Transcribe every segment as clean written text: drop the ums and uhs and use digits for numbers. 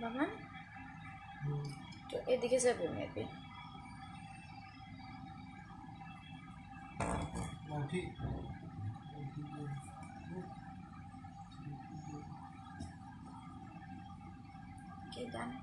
বাবান তো এদিকে যাবে মেবি। কে জানে।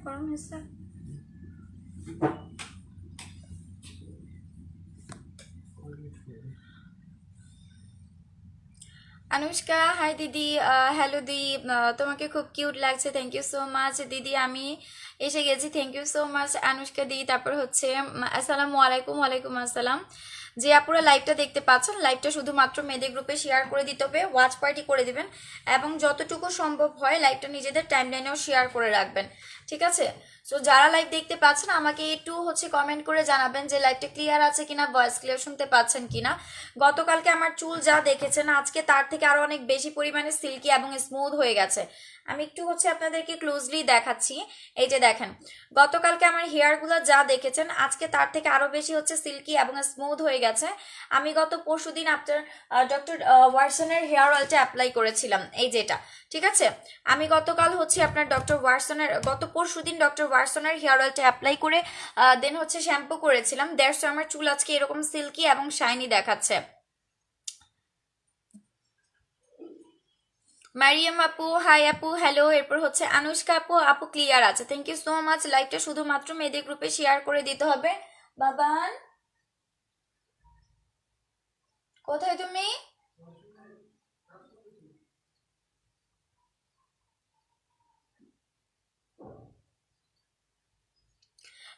গরম হয়েছে। अनुष्का हाय दीदी हेलो दी তোমাকে খুব কিউট লাগছে থ্যাংক ইউ সো মাচ দিদি আমি এসে গেছি thank you so much Anushka দি তারপর হচ্ছে আসসালামু আলাইকুম ওয়ালাইকুম আসসালাম যে আপুরা লাইভটা দেখতে পাচ্ছেন লাইভটা শুধুমাত্র মেয়েদের গ্রুপে শেয়ার করে দিতে হবে ওয়াচ পার্টি করে দিবেন এবং যতটুকু সম্ভব হয় লাইভটা নিজেদের টাইমলাইনেও শেয়ার করে রাখবেন ঠিক আছে সো যারা লাইভ দেখতে পাচ্ছেন আমাকে একটু হচ্ছে কমেন্ট করে জানাবেন যে লাইভটা ক্লিয়ার আছে কিনা ভয়েস ক্লিয়ার শুনতে পাচ্ছেন কিনা গতকালকে আমার চুল যা দেখেছেন আজকে তার থেকে আরো অনেক বেশি পরিমাণে সিল্কি এবং স্মুথ হয়ে গেছে আমি একটু হচ্ছে আপনাদেরকে ক্লোজলি দেখাচ্ছি এই যে দেখেন গতকালকে আমার হেয়ারগুলো যা দেখেছেন আজকে তার থেকে আরো বেশি হচ্ছে সিল্কি এবং স্মুথ হয়ে গেছে আমি গত পরশুদিন আপনার ডক্টর ওয়াটসনের হেয়ার অয়েলটা অ্যাপ্লাই করেছিলাম এই যেটা ঠিক আছে আমি গতকাল হচ্ছে আপনার ডক্টর ওয়াটসনের গত পরশুদিন ডক্টর ওয়াটসনের হেয়ার অয়েলটা অ্যাপ্লাই করে দেন হচ্ছে শ্যাম্পু করেছিলাম দ্যাটস আমার চুল আজকে এরকম সিল্কি এবং শাইনি দেখাচ্ছে মারিয়াম আপু হাই আপু হ্যালো এরপর হচ্ছে আনুষ্কা আপু আপু ক্লিয়ার আছে থ্যাংক ইউ সো মাচ লাইভটা শুধুমাত্র মেয়েদের গ্রুপে শেয়ার করে দিতে হবে বাবান কোথায় তুমি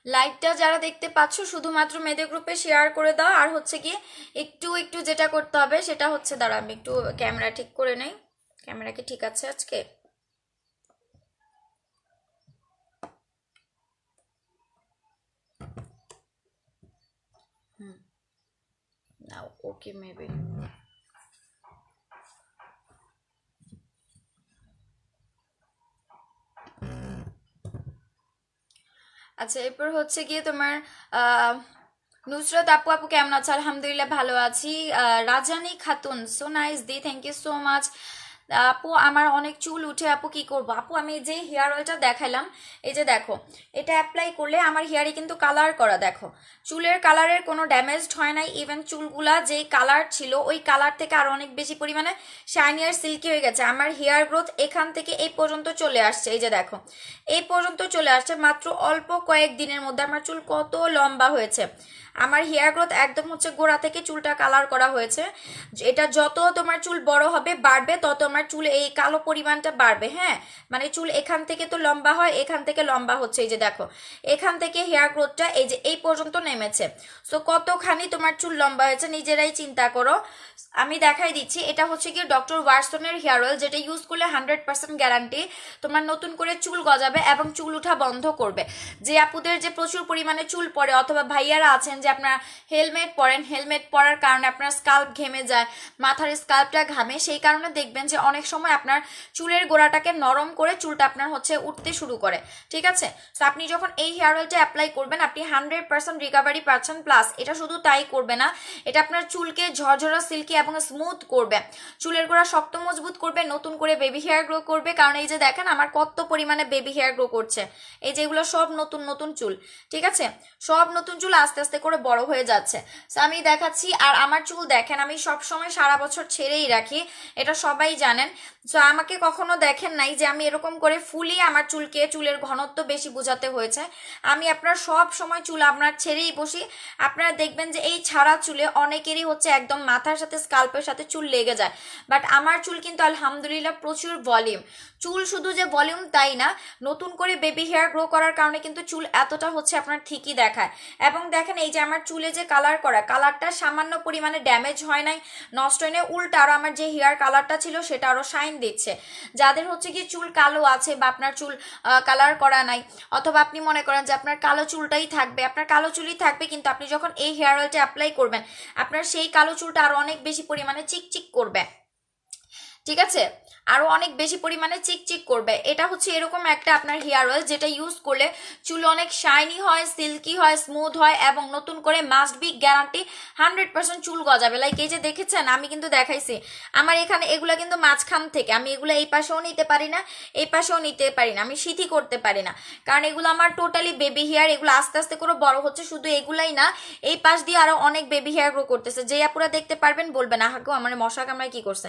লাইভটা যারা দেখতে পাচ্ছ শুধুমাত্র মেয়েদের গ্রুপে শেয়ার করে দাও আর হচ্ছে কি একটু একটু যেটা করতে হবে সেটা হচ্ছে দাঁড়া আমি একটু ক্যামেরা ঠিক করে নেই ক্যামেরা কি ঠিক আছে আজকে নাও ওকে মেবি আচ্ছা এরপর হচ্ছে গিয়ে তোমার নুসরাত আপু আপু কেমন আছো আলহামদুলিল্লাহ ভালো আছি রাজানি খাতুন সো নাইস দি থ্যাংক ইউ সো মাচ আপু আমার অনেক চুল উঠে আপু কি করব আপু আমি যে হেয়ার অয়েলটা দেখাইলাম এই যে দেখো এটা অ্যাপ্লাই করলে আমার হেয়ারে কিন্তু কালার করা দেখো চুলের কালারের কোনো ড্যামেজড হয় নাই ইভেন চুলগুলা যেই কালার ছিল ওই কালার থেকে আরো অনেক বেশি পরিমাণে শাইনি আর সিল্কি হয়ে গেছে আমার হেয়ার গ্রোথ এখান থেকে এই পর্যন্ত চলে আসছে এই যে দেখো এই পর্যন্ত চলে আসছে মাত্র অল্প কয়েক দিনের মধ্যে আমার চুল কত লম্বা হয়েছে আমার হেয়ার গ্রোথ একদম হচ্ছে গোড়া থেকে চুলটা কালার করা হয়েছে এটা যত তোমার চুল বড় হবে বাড়বে তত আমার চুল এই কালো পরিমাণটা বাড়বে হ্যাঁ মানে চুল এখান থেকে তো লম্বা হয় এখান থেকে লম্বা হচ্ছে এই যে দেখো এখান থেকে হেয়ার গ্রোথটা এই যে এই পর্যন্ত নেমেছে সো কতখানি তোমার চুল লম্বা হয়েছে নিজেরাই চিন্তা করো আমি দেখাই দিচ্ছি এটা হচ্ছে কি ডক্টর ওয়াটসনের হেয়ার অয়েল যেটা ইউজ করলে 100% গ্যারান্টি তোমার নতুন করে চুল গজাবে এবং চুল উঠা বন্ধ করবে যে আপুদের যে প্রচুর পরিমাণে চুল পড়ে অথবা ভাইয়ারা আছেন যে আপনারা হেলমেট পরেন হেলমেট পরার কারণে আপনার স্কাল্প ঘেমে যায় মাথার স্কাল্পটা ঘামে সেই কারণে দেখবেন যে অনেক সময় আপনার চুলের গোড়াটাকে নরম করে চুলটা আপনার হচ্ছে উঠতে শুরু করে ঠিক আছে তো আপনি যখন এই হেয়ার অয়েলটা অ্যাপ্লাই করবেন আপনি 100% রিকভারি পাচ্ছেন প্লাস এটা শুধু তাই করবে না এটা আপনার চুলকে ঝরঝরা সিল্কি এবং স্মুথ করবে চুলের গোড়া শক্ত মজবুত করবে নতুন করে বেবি হেয়ার গ্রো করবে কারণ এই যে দেখেন আমার কত পরিমাণে বেবি হেয়ার গ্রো করছে এই যেগুলো সব নতুন নতুন চুল ঠিক আছে সব নতুন চুল আস্তে আস্তে করে বড় হয়ে যাচ্ছে তো আমি দেখাচ্ছি আর আমার চুল দেখেন আমি সব সময় সারা বছর ছেড়েই রাখি এটা সবাই জানেন তো আমাকে কখনো দেখেন নাই যে আমি এরকম করে ফুলি আমার চুলকে চুলের ঘনত্ব বেশি বোঝাতে হয়েছে আমি আপনার সব সময় চুল আপনার ছেড়েই বসি আপনারা দেখবেন যে এই ছাড়া চুলে অনেকেরই হচ্ছে একদম মাথার সাথে স্কাল্পের সাথে চুল লেগে যায় বাট আমার চুল কিন্তু আলহামদুলিল্লাহ প্রচুর ভলিউম চুল শুধু যে ভলিউম তাই না নতুন করে বেবি হেয়ার গ্রো করার কারণে কিন্তু চুল এতটা হচ্ছে আপনার ঠিকই দেখায় এবং দেখেন এই যে আমার চুলে যে কালার করা, কালারটা সামান্য পরিমাণে ড্যামেজ হয় নাই, নষ্ট হয় নাই, উল্টা আরও আমার যে হেয়ার কালারটা ছিল সেটা আরও শাইন দিচ্ছে। যাদের হচ্ছে কি চুল কালো আছে বা আপনার চুল কালার করা নাই, অথবা আপনি মনে করেন যে আপনার কালো চুলটাই থাকবে, আপনার কালো চুলই থাকবে, কিন্তু আপনি যখন এই হেয়ার অয়েলটা অ্যাপ্লাই করবেন আপনার সেই কালো চুলটা আরও অনেক বেশি পরিমাণে চিকচিক করবে, ঠিক আছে, আরো অনেক বেশি পরিমাণে চিকচিক করবে। এটা হচ্ছে এরকম একটা আপনার হেয়ার অয়েল যেটা ইউজ করলে চুল অনেক শাইনি হয়, সিল্কি হয়, স্মুথ হয়, এবং নতুন করে মাস্ট বি গ্যারান্টি 100% চুল গজাবে। লাইক এই যে দেখেছেন আমি কিন্তু দেখাইছি আমার এখানে এগুলা কিন্তু মাঝখান থেকে, আমি এগুলো এই পাশেও নিতে পারি না, এই পাশেও নিতে পারি না, আমি সিথি করতে পারি না, কারণ এগুলো আমার টোটালি বেবি হেয়ার, এগুলো আস্তে আস্তে করে বড় হচ্ছে। শুধু এগুলাই না, এই পাশ দিয়ে আরো অনেক বেবি হেয়ার গ্রো করতেছে, যে আপুরা দেখতে পারবেন বলবেন আহাগো আমার মশা কামড়ায় কি করছে।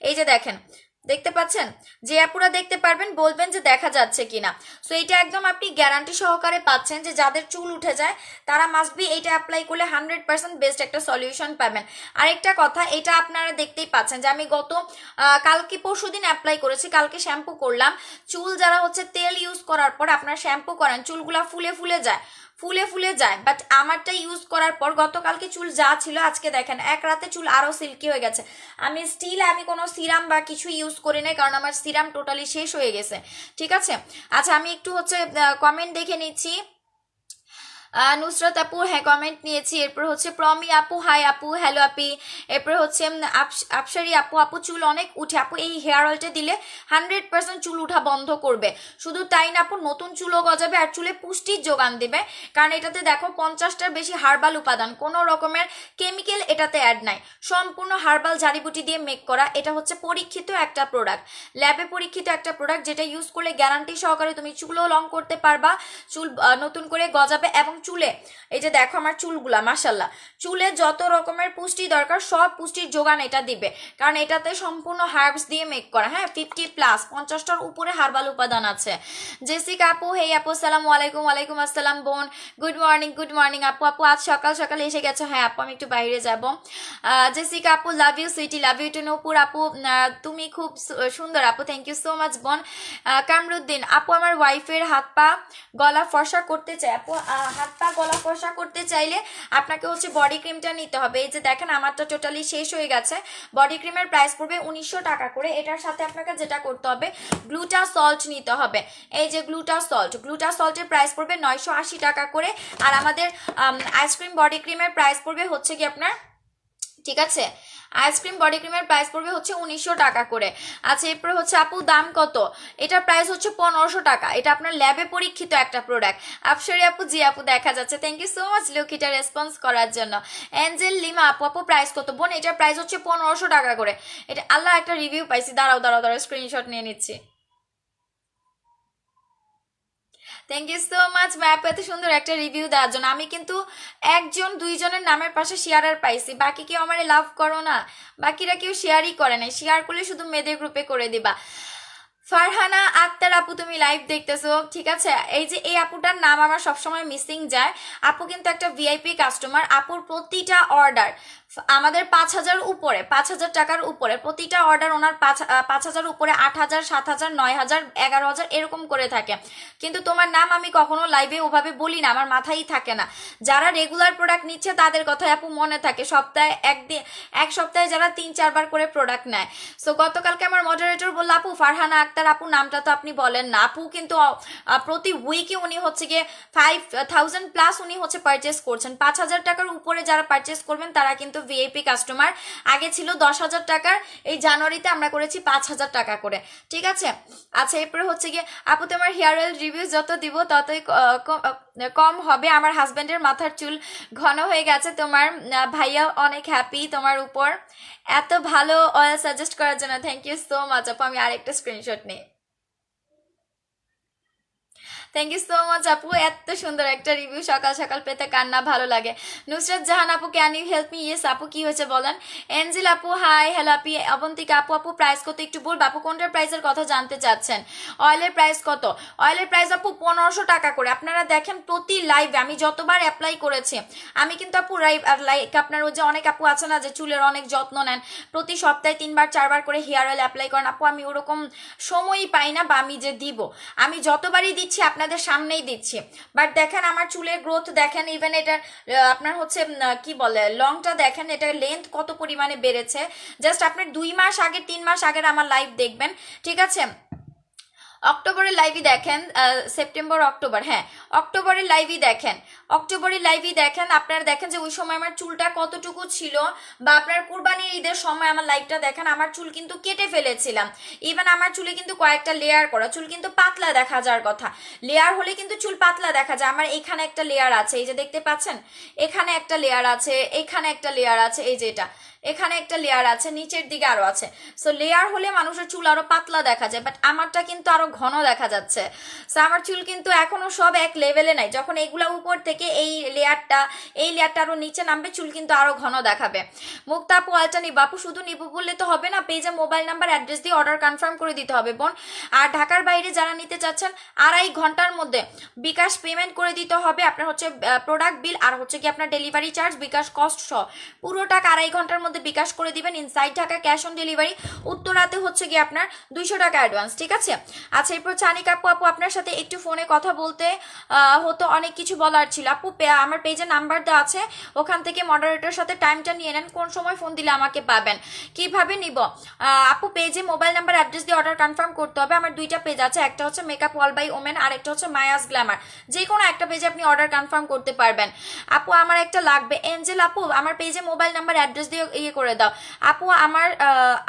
এই যে দেখেন, দেখতে পাচ্ছেন, যে আপুরা দেখতে পারবেন বলবেন যে দেখা যাচ্ছে কিনা। সো এটা একদম আপনি গ্যারান্টি সহকারে পাচ্ছেন যে যাদের চুল উঠে যায় তারা মাস্ট বি এইটা অ্যাপ্লাই করলে 100% বেস্ট একটা সলিউশন পাবেন। আরেকটা কথা, এটা আপনারা দেখতেই পাচ্ছেন যে আমি গত কালকে পরশুদিন অ্যাপ্লাই করেছি, কালকে শ্যাম্পু করলাম। চুল যারা হচ্ছে তেল ইউজ করার পর আপনার শ্যাম্পু করেন চুলগুলা ফুলে ফুলে যায়, ফুলে ফুলে যায়, বাট আমারটা ইউজ করার পর গতকালকে চুল যা ছিল আজকে দেখেন এক রাতে চুল আরো সিল্কি হয়ে গেছে। আমি কোনো সিরাম বা কিছু ইউজ করি নাই, কারণ আমার সিরাম টোটালি শেষ হয়ে গেছে, ঠিক আছে। আচ্ছা আমি একটু হচ্ছে কমেন্ট দেখে নিচ্ছি। নুসরাত আপু হ্যাঁ কমেন্ট নিয়েছি। এরপর হচ্ছে প্রমি আপু হাই আপু, হ্যালো আপি। এরপর হচ্ছে আপসারি আপু, আপু চুল অনেক উঠে, আপু এই হেয়ার অয়েলটা দিলে 100% চুল উঠা বন্ধ করবে। শুধু তাই না আপু, নতুন চুলও গজাবে আর চুলে পুষ্টির যোগান দেবে, কারণ এটাতে দেখো 50টার বেশি হার্বাল উপাদান, কোনো রকমের কেমিক্যাল এটাতে অ্যাড নাই, সম্পূর্ণ হার্বাল জাড়িবুটি দিয়ে মেক করা। এটা হচ্ছে পরীক্ষিত একটা প্রোডাক্ট, ল্যাবে পরীক্ষিত একটা প্রোডাক্ট, যেটা ইউজ করলে গ্যারান্টি সহকারে তুমি চুলও লং করতে পারবা, চুল নতুন করে গজাবে। এবং চুলে এই যে দেখো আমার চুলগুলা মাশাল্লাহ, চুলে যত রকমের পুষ্টি দরকার সব পুষ্টির যোগান এটা দিবে, কারণ এটাতে সম্পূর্ণ হার্বস দিয়ে মেক করা। হ্যাঁ 50+, 50টার উপরে হার্বাল উপাদান আছে। জেসিকা আপু হেই আপু সালাম আলাইকুম। ওয়ালাইকুম আসসালাম বোন, গুড মর্নিং গুড মর্নিং আপু। আপু আজ সকাল সকাল এসে গেছো? হ্যাঁ আপু আমি একটু বাইরে যাব। জেসিকা আপু love you sweetie, love you too. Nupur আপু তুমি খুব সুন্দর আপু, থ্যাংক ইউ সো মাচ বোন। কামরুদ্দিন আপু আমার ওয়াইফের হাত পা গলা ফর্সা করতে চাই আপু, হাত পা গলা ফর্সা করতে চাইলে আপনাকে হচ্ছে বডি ক্রিমটা নিতে হবে। এই যে দেখেন আমারটা টোটালি শেষ হয়ে গেছে। বডি ক্রিমের প্রাইস পড়বে 1900 টাকা করে। এটার সাথে আপনাকে যেটা করতে হবে গ্লুটা সল্ট নিতে হবে। এই যে গ্লুটা সল্টের প্রাইস পড়বে 980 টাকা করে। আর আমাদের আইসক্রিম বডি ক্রিমের প্রাইস পড়বে হচ্ছে কি আপনার, ঠিক আছে, আইসক্রিম বডি ক্রিমের প্রাইস পড়বে হচ্ছে 1900 টাকা করে। আচ্ছা এরপরে হচ্ছে আপু দাম কত? এটার প্রাইস হচ্ছে 1500 টাকা। এটা আপনার ল্যাবে পরীক্ষিত একটা প্রোডাক্ট। আপসরি আপু জি আপু দেখা যাচ্ছে, থ্যাংক ইউ সো মাচ লুকিটা রেসপন্স করার জন্য। এঞ্জেল লিমা আপু, আপু প্রাইস কত বোন? এটার প্রাইস হচ্ছে 1500 টাকা করে। এটা আল্লাহ একটা রিভিউ পাইছি, দাঁড়াও স্ক্রিনশট নিয়ে নিচ্ছি। Thank you so much map এত সুন্দর একটা রিভিউ দেওয়ার জন্য। আমি কিন্তু একজন দুইজনের নামের পাশে শেয়ারার পাইছি, বাকি কেউ আমার লাভ করো না, বাকিরা কেউ শেয়ারই করে নাই। শেয়ার করলে শুধু মেয়েদের গ্রুপে করে দিবা। ফারহানা আক্তার আপু তুমি লাইভ দেখতেছো, ঠিক আছে। এই যে এই আপুটার নাম আমার সবসময় মিসিং যায়। আপু কিন্তু একটা ভিআইপি কাস্টমার। আপুর প্রতিটা অর্ডার আমাদের 5000 উপরে, 5000 টাকার উপরে প্রতিটা অর্ডার ওনার 5000 উপরে, 8000, 7000, 9000, 11000 এরকম করে থাকে। কিন্তু তোমার নাম আমি কখনো লাইভে ওভাবে বলি না, আমার মাথায় থাকে না। যারা রেগুলার প্রোডাক্ট নিচ্ছে তাদের কথাই আপু মনে থাকে, সপ্তাহে এক সপ্তাহে যারা 3-4 বার করে প্রোডাক্ট নেয়। সো গতকালকে আমার মডারেটর বললো আপু ফারহানা আক্তার আপু নামটা তো আপনি বলেন না। আপু কিন্তু প্রতি উইকে উনি হচ্ছে গিয়ে 5000+ উনি হচ্ছে পারচেস করছেন। 5000 টাকার উপরে যারা পারচেস করবেন তারা কিন্তু ভিআইপি কাস্টমার। আগে ছিল 10,000 টাকার, এই জানুয়ারিতে আমরা করেছি 5000 টাকা করে, ঠিক আছে। আচ্ছা এরপরে হচ্ছে গিয়ে আপু তোমার হেয়ার অয়েল রিভিউ যত দিব ততই কম হবে। আমার হাজব্যান্ডের মাথার চুল ঘন হয়ে গেছে, তোমার ভাইয়া অনেক হ্যাপি তোমার উপর। এত ভালো অয়েল সাজেস্ট করার জন্য থ্যাংক ইউ সো মাচ আপু। আমি আরেকটা স্ক্রিনশট নিই। থ্যাংক ইউ সো মাচ আপু, এত সুন্দর একটা রিভিউ সকাল সকাল পেতে কান্না ভালো লাগে। নুসরাত জাহান আপু can you help me? Yes আপু কি হয়েছে বলেন। এঞ্জেল আপু হাই, হ্যালো আপি। অবন্তিকা আপু, আপু প্রাইস কত একটু বলবো? আপু কোনটার প্রাইসের কথা জানতে চাচ্ছেন? অয়েলের প্রাইস কত? অয়েলের প্রাইস আপু 1500 টাকা করে। আপনারা দেখেন প্রতি লাইভে আমি যতবার অ্যাপ্লাই করেছি, আমি কিন্তু আপু লাইক আপনার ওই যে অনেক আপু আছে না যে চুলের অনেক যত্ন নেন, প্রতি সপ্তাহে 3-4 বার করে হেয়ার অয়েল অ্যাপ্লাই করেন। আপু আমি ওরকম সময়ই পাই না বা আমি যে দিব, আমি যতবারই দিচ্ছি আপনার আপনাদের সামনেই দিচ্ছি। বাট দেখেন আমার চুলের গ্রোথ দেখেন, ইভেন এটার আপনার হচ্ছে কি বলে লংটা দেখেন, এটার লেন্থ কত পরিমাণে বেড়েছে। জাস্ট আপনার 2 মাস আগে 3 মাস আগের আমার লাইভ দেখবেন, ঠিক আছে? অক্টোবরের লাইভই দেখেন, সেপ্টেম্বর অক্টোবর, হ্যাঁ অক্টোবরের লাইভই দেখেন, অক্টোবরের লাইভই দেখেন। আপনারা দেখেন যে ওই সময় আমার চুলটা কতটুকু ছিল, বা আপনার কুরবানির ঈদের সময় আমার লাইভটা দেখেন, আমার চুল কিন্তু কেটে ফেলেছিলাম। ইভেন আমার চুলে কিন্তু কয়েকটা লেয়ার করা, চুল কিন্তু পাতলা দেখা যাওয়ার কথা, লেয়ার হলে কিন্তু চুল পাতলা দেখা যায়। আমার এখানে একটা লেয়ার আছে, এই যে দেখতে পাচ্ছেন, এখানে একটা লেয়ার আছে, এখানে একটা লেয়ার আছে, এই যে এটা এখানে একটা লেয়ার আছে, নিচের দিকে আরো আছে। সো লেয়ার হলে মানুষের চুল আরো পাতলা দেখা যায়, বাট আমারটা কিন্তু আরো ঘন দেখা যাচ্ছে। সো আমার চুল কিন্তু এখনো সব এক লেভেলে নাই। যখন এগুলা উপর থেকে এই লেয়ারটা আরো নিচে নামবে, চুল কিন্তু আরো ঘন দেখাবে। মুক্তা আপু অয়েলটা নিবো? আপু শুধু নিবো বললে তো হবে না, পেজে মোবাইল নাম্বার অ্যাড্রেস দিয়ে অর্ডার কনফার্ম করে দিতে হবে বোন। আর ঢাকার বাইরে যারা নিতে চাচ্ছেন 2.5 ঘন্টার মধ্যে বিকাশ পেমেন্ট করে দিতে হবে। আপনার হচ্ছে প্রোডাক্ট বিল আর হচ্ছে কি আপনার ডেলিভারি চার্জ, বিকাশ কস্ট সহ পুরো টাকা 2.5 ঘন্টার মধ্যে বিকাশ করে দিবেন। Inside Dhaka cash on delivery, উত্তরাতে হচ্ছে কি আপনার 200 টাকা অ্যাডভান্স, ঠিক আছে? আচ্ছা, এরপর চানিক আপু, আপনার সাথে একটু ফোনে কথা বলতে হতো, অনেক কিছু বলার ছিল আপু। আমার পেজে নাম্বার দেওয়া আছে, ওখান থেকে মডারেটরের সাথে টাইমটা নিয়ে নেন, কোন সময় ফোন দিলে আমাকে পাবেন। কিভাবে নিব আপু? পেজে মোবাইল নাম্বার অ্যাড্রেস দিয়ে অর্ডার কনফার্ম করতে হবে। আমার 2টা পেজ আছে, একটা হচ্ছে মেকআপ ওয়াল বাই ওমেন, আর একটা হচ্ছে মায়াস গ্ল্যামার। যে কোনো একটা পেজে আপনি অর্ডার কনফার্ম করতে পারবেন। আপু আমার একটা লাগবে। এঞ্জেল আপু, আমার পেজে মোবাইল নাম্বার অ্যাড্রেস দিয়ে ইয়ে করে দাও। আপু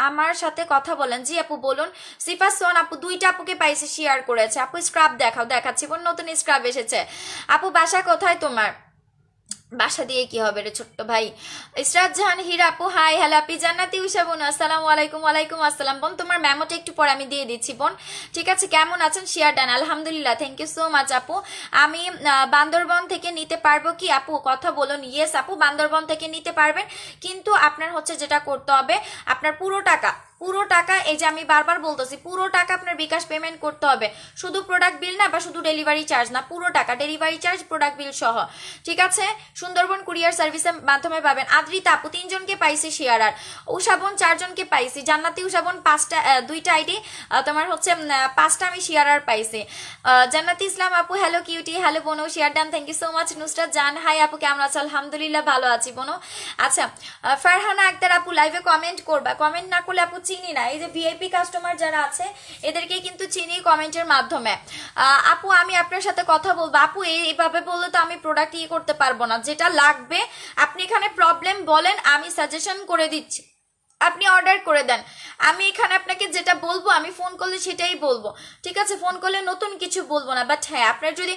আমার সাথে কথা বলেন। জি আপু বলুন। সিফা সোন আপু, 2টা আপুকে পাইছে, শেয়ার করেছে। আপু স্ক্রাব দেখাচ্ছি বোন, নতুন স্ক্রাব এসেছে। আপু বাসা কোথায় তোমার? বাসা দিয়ে কি হবে রে ছোট্ট ভাই? ইসরাত জাহান হীরা আপু হাই হ্যালো। আপি জান্নাতি উষা বোন আসসালামু আলাইকুম। ওয়ালাইকুম আসসালাম বোন, তোমার মেমোটা একটু পরে আমি দিয়ে দিচ্ছি বোন, ঠিক আছে? কেমন আছেন? শেয়ার ডান, আলহামদুলিল্লাহ, থ্যাংক ইউ সো মাচ আপু। আমি বান্দরবন থেকে নিতে পারবো কি আপু? কথা বলুন। ইয়েস আপু, বান্দরবন থেকে নিতে পারবেন, কিন্তু আপনার হচ্ছে যেটা করতে হবে, আপনার পুরো টাকা, এই যে আমি বারবার বলতেছি, পুরো টাকা আপনার বিকাশ পেমেন্ট করতে হবে। শুধু প্রোডাক্ট বিল না, বা শুধু ডেলিভারি চার্জ না, পুরো টাকা, ডেলিভারি চার্জ প্রোডাক্ট বিল সহ, ঠিক আছে? সুন্দরবন কুরিয়ার সার্ভিসের মাধ্যমে পাবেন। আদ্রিতা আপু 3 জনকে পাইছি শেয়ার, আর উষাবন 4 জনকে পাইছি। জান্নাতি উষাবন 2টা আইডি, তোমার হচ্ছে 5টা আমি শেয়ার আর পাইছি। জান্নাতি ইসলাম আপু হ্যালো কিউটি, হ্যালো বোনো, share done, thank you so much. Nusrat Jan hi আপু, কেমন আছো? আলহামদুলিল্লাহ ভালো আছি বোনো। আচ্ছা, ফারহানা আক্তার আপু লাইভে কমেন্ট করবা, কমেন্ট না করলে আপু চিনি না। এই যে ভিআইপি কাস্টমার যারা আছে এদেরকে কিন্তু চিনি কমেন্টের মাধ্যমে। আপু আমি আপনার সাথে কথা বলবো। আপু এইভাবে বললে তো আমি প্রোডাক্ট ইয়ে করতে পারবো না। যেটা লাগবে আপনি এখানে প্রবলেম বলেন, আমি সাজেশন করে দিচ্ছি, আপনি অর্ডার করে দেন। আমি এখানে আপনাকে যেটা বলবো, আমি ফোন করলে সেটাই বলবো, ঠিক আছে? ফোন করলে নতুন কিছু বলবো না। বাট হ্যাঁ, আপনার যদি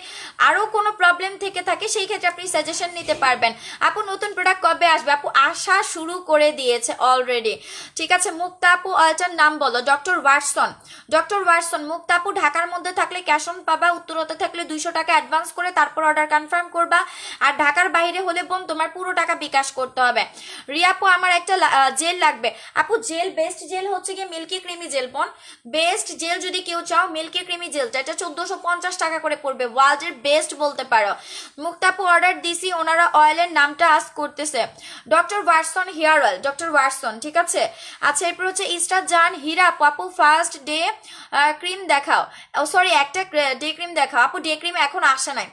আরো কোনো প্রবলেম থেকে থাকে সেই ক্ষেত্রে আপনি সাজেশন নিতে পারবেন। আপু নতুন প্রোডাক্ট কবে আসবে? আপু আসা শুরু করে দিয়েছে অলরেডি, ঠিক আছে? মুক্তা আপু অল্টার নাম বলো। Doctor Watson. মুক্তা আপু ঢাকার মধ্যে থাকলে ক্যাশ অন পাবা, উত্তরতে থাকলে 200 টাকা অ্যাডভান্স করে তারপর অর্ডার কনফার্ম করবা। আর ঢাকার বাইরে হলে বোন তোমার পুরো টাকা বিকাশ করতে হবে। রিয়া আপু আমার একটা জেল লাগবে। আপু জেল, বেস্ট জেল হচ্ছে গিয়ে মিল্কি ক্রিমি জেল বোন। বেস্ট জেল যদি কেউ চাও, মিল্কি ক্রিমি জেলটা, এটা 1450 টাকা করে পড়বে, ওয়ার্ল্ডের বেস্ট বলতে পারো। মুক্তা আপু অর্ডার দিছি, ওনারা অয়েলের নামটা আস্ক করতেছে। Doctor Watson hair oil, doctor Watson, ঠিক আছে? আচ্ছা, এরপর হচ্ছে ইস্টার জান হীরা আপু, আপু ফার্স্ট ডে ক্রিম দেখাও। ও সরি, একটা ডে ক্রিম দেখাও। আপু ডে ক্রিম এখন আসে নাই,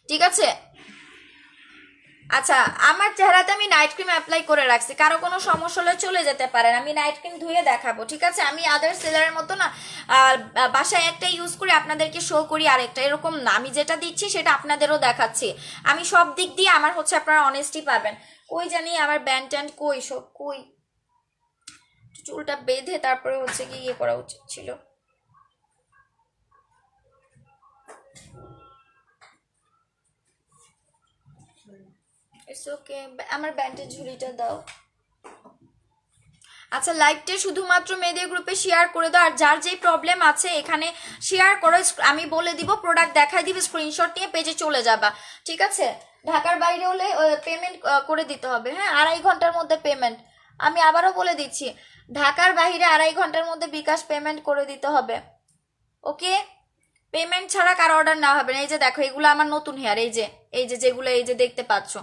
ঠিক আছে? আচ্ছা, আমার চেহারাতে আমি নাইট ক্রিম অ্যাপ্লাই করে রাখছি, কারো কোনো সমস্যা হলে চলে যেতে পারেন। আমি নাইট ক্রিম ধুয়ে দেখাবো, ঠিক আছে? আমি আদার সেলারের মতো না বাসায় একটা ইউজ করে আপনাদেরকে শো করি আরেকটা, এরকম না। আমি যেটা দিচ্ছি সেটা আপনাদেরও দেখাচ্ছি। আমি সব দিক দিয়ে আমার হচ্ছে আপনারা অনেস্টি পাবেন। কই জানি আমার ব্যান্ড ট্যান্ড কই, সব কই? চুলটা বেঁধে তারপরে হচ্ছে কি ইয়ে করা উচিত ছিল। ইটস ওকে, আমার ব্যান্ডের ঝুড়িটা দাও। আচ্ছা, লাইভটা শুধুমাত্র মেয়েদের গ্রুপে শেয়ার করে দাও, আর যার যেই প্রবলেম আছে এখানে শেয়ার করো। আমি বলে দিব, প্রোডাক্ট দেখাই দিবে, স্ক্রিনশট নিয়ে পেজে চলে যাবা, ঠিক আছে? ঢাকার বাইরে হলে পেমেন্ট করে দিতে হবে, হ্যাঁ 2.5 ঘন্টার মধ্যে পেমেন্ট। আমি আবারও বলে দিচ্ছি, ঢাকার বাইরে 2.5 ঘন্টার মধ্যে বিকাশ পেমেন্ট করে দিতে হবে, ওকে? পেমেন্ট ছাড়া কারো অর্ডার নেওয়া হবে না। এই যে দেখো এগুলো আমার নতুন হেয়ার, এই যে যেগুলো এই যে দেখতে পাচ্ছ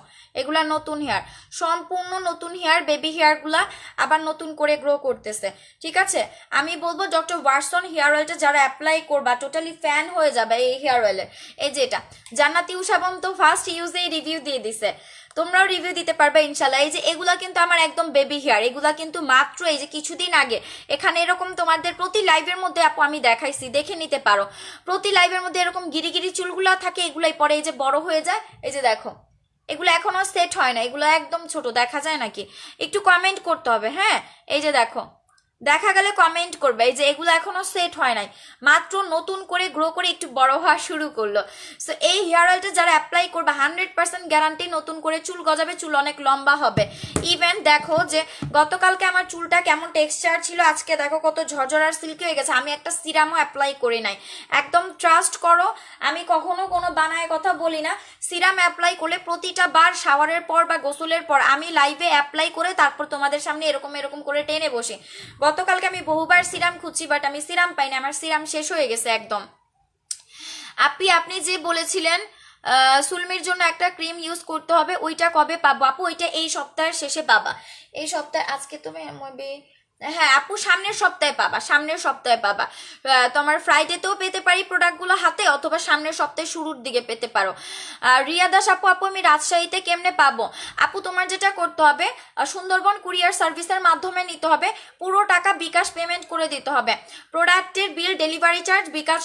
এগুলা নতুন হেয়ার, সম্পূর্ণ নতুন হেয়ার, বেবি হেয়ারগুলা আবার নতুন করে গ্রো করতেছে। ঠিক আছে, আমি বলবো ডক্টর ওয়াটসন হেয়ার অয়েলটা যারা অ্যাপ্লাই করবা টোটালি ফ্যান হয়ে যাবে এই হেয়ার অয়েলের। এই যে এটা জান্নাতি উষাবন তো ফার্স্ট ইউজেই রিভিউ দিয়ে দিছে, তোমরাও রিভিউ দিতে পারবে ইনশাল্লাহ। এই যে এগুলা কিন্তু আমার একদম বেবি হেয়ার, এগুলা কিন্তু মাত্র এই যে কিছুদিন আগে এখানে এরকম তোমাদের প্রতি লাইভের মধ্যে আপু আমি দেখাইছি, দেখে নিতে পারো। প্রতি লাইভের মধ্যে এরকম গিরি গিরি চুলগুলা থাকে, এগুলাই পরে এই যে বড় হয়ে যায়। এই যে দেখো এগুলো এখনো সেট হয় না, এগুলো একদম ছোট, দেখা যায় নাকি একটু কমেন্ট করতে হবে। হ্যাঁ এই যে দেখো, দেখা গেলে কমেন্ট করবে। এই যে এগুলো এখনো সেট হয় নাই, মাত্র নতুন করে গ্রো করে একটু বড় হওয়া শুরু করলো। সো এই হেয়ার অয়েলটা যারা অ্যাপ্লাই করবে 100% গ্যারান্টি নতুন করে চুল গজাবে, চুল অনেক লম্বা হবে। ইভেন দেখো যে গতকালকে আমার চুলটা কেমন টেক্সচার ছিল, আজকে দেখো কত ঝরঝর আর সিল্কি হয়ে গেছে। আমি একটা সিরামও অ্যাপ্লাই করি নাই, একদম ট্রাস্ট করো, আমি কখনো কোনো বানায় কথা বলি না। সিরাম অ্যাপ্লাই করলে প্রতিটা বার শাওয়ারের পর বা গোসলের পর আমি লাইভে অ্যাপ্লাই করে তারপর তোমাদের সামনে এরকম এরকম করে টেনে বসি। গতকালকে আমি বহুবার সিরাম খুঁজছি, বাট আমি সিরাম পাইনি, আমার সিরাম শেষ হয়ে গেছে একদম। আপনি যে বলেছিলেন সুলমির জন্য একটা ক্রিম ইউজ করতে হবে, ওইটা কবে পাবো আপু? ওইটা এই সপ্তাহের শেষে পাবা, এই সপ্তাহে, আজকে তুমি হ্যাঁ আপু সামনের সপ্তাহে পাবা, সামনের সপ্তাহে পাবা। তোমার ফ্রাইডেতেও পেতে পারি প্রোডাক্টগুলো হাতে, অথবা সামনের সপ্তাহে শুরুর দিকে পেতে পারো। রিয়া দাস আপু, আমি রাজশাহীতে কেমনে পাবো? আপু তোমার যেটা করতে হবে, সুন্দরবন কুরিয়ার সার্ভিসের মাধ্যমে নিতে হবে, পুরো টাকা বিকাশ পেমেন্ট করে দিতে হবে। প্রোডাক্টের বিল, ডেলিভারি চার্জ, বিকাশ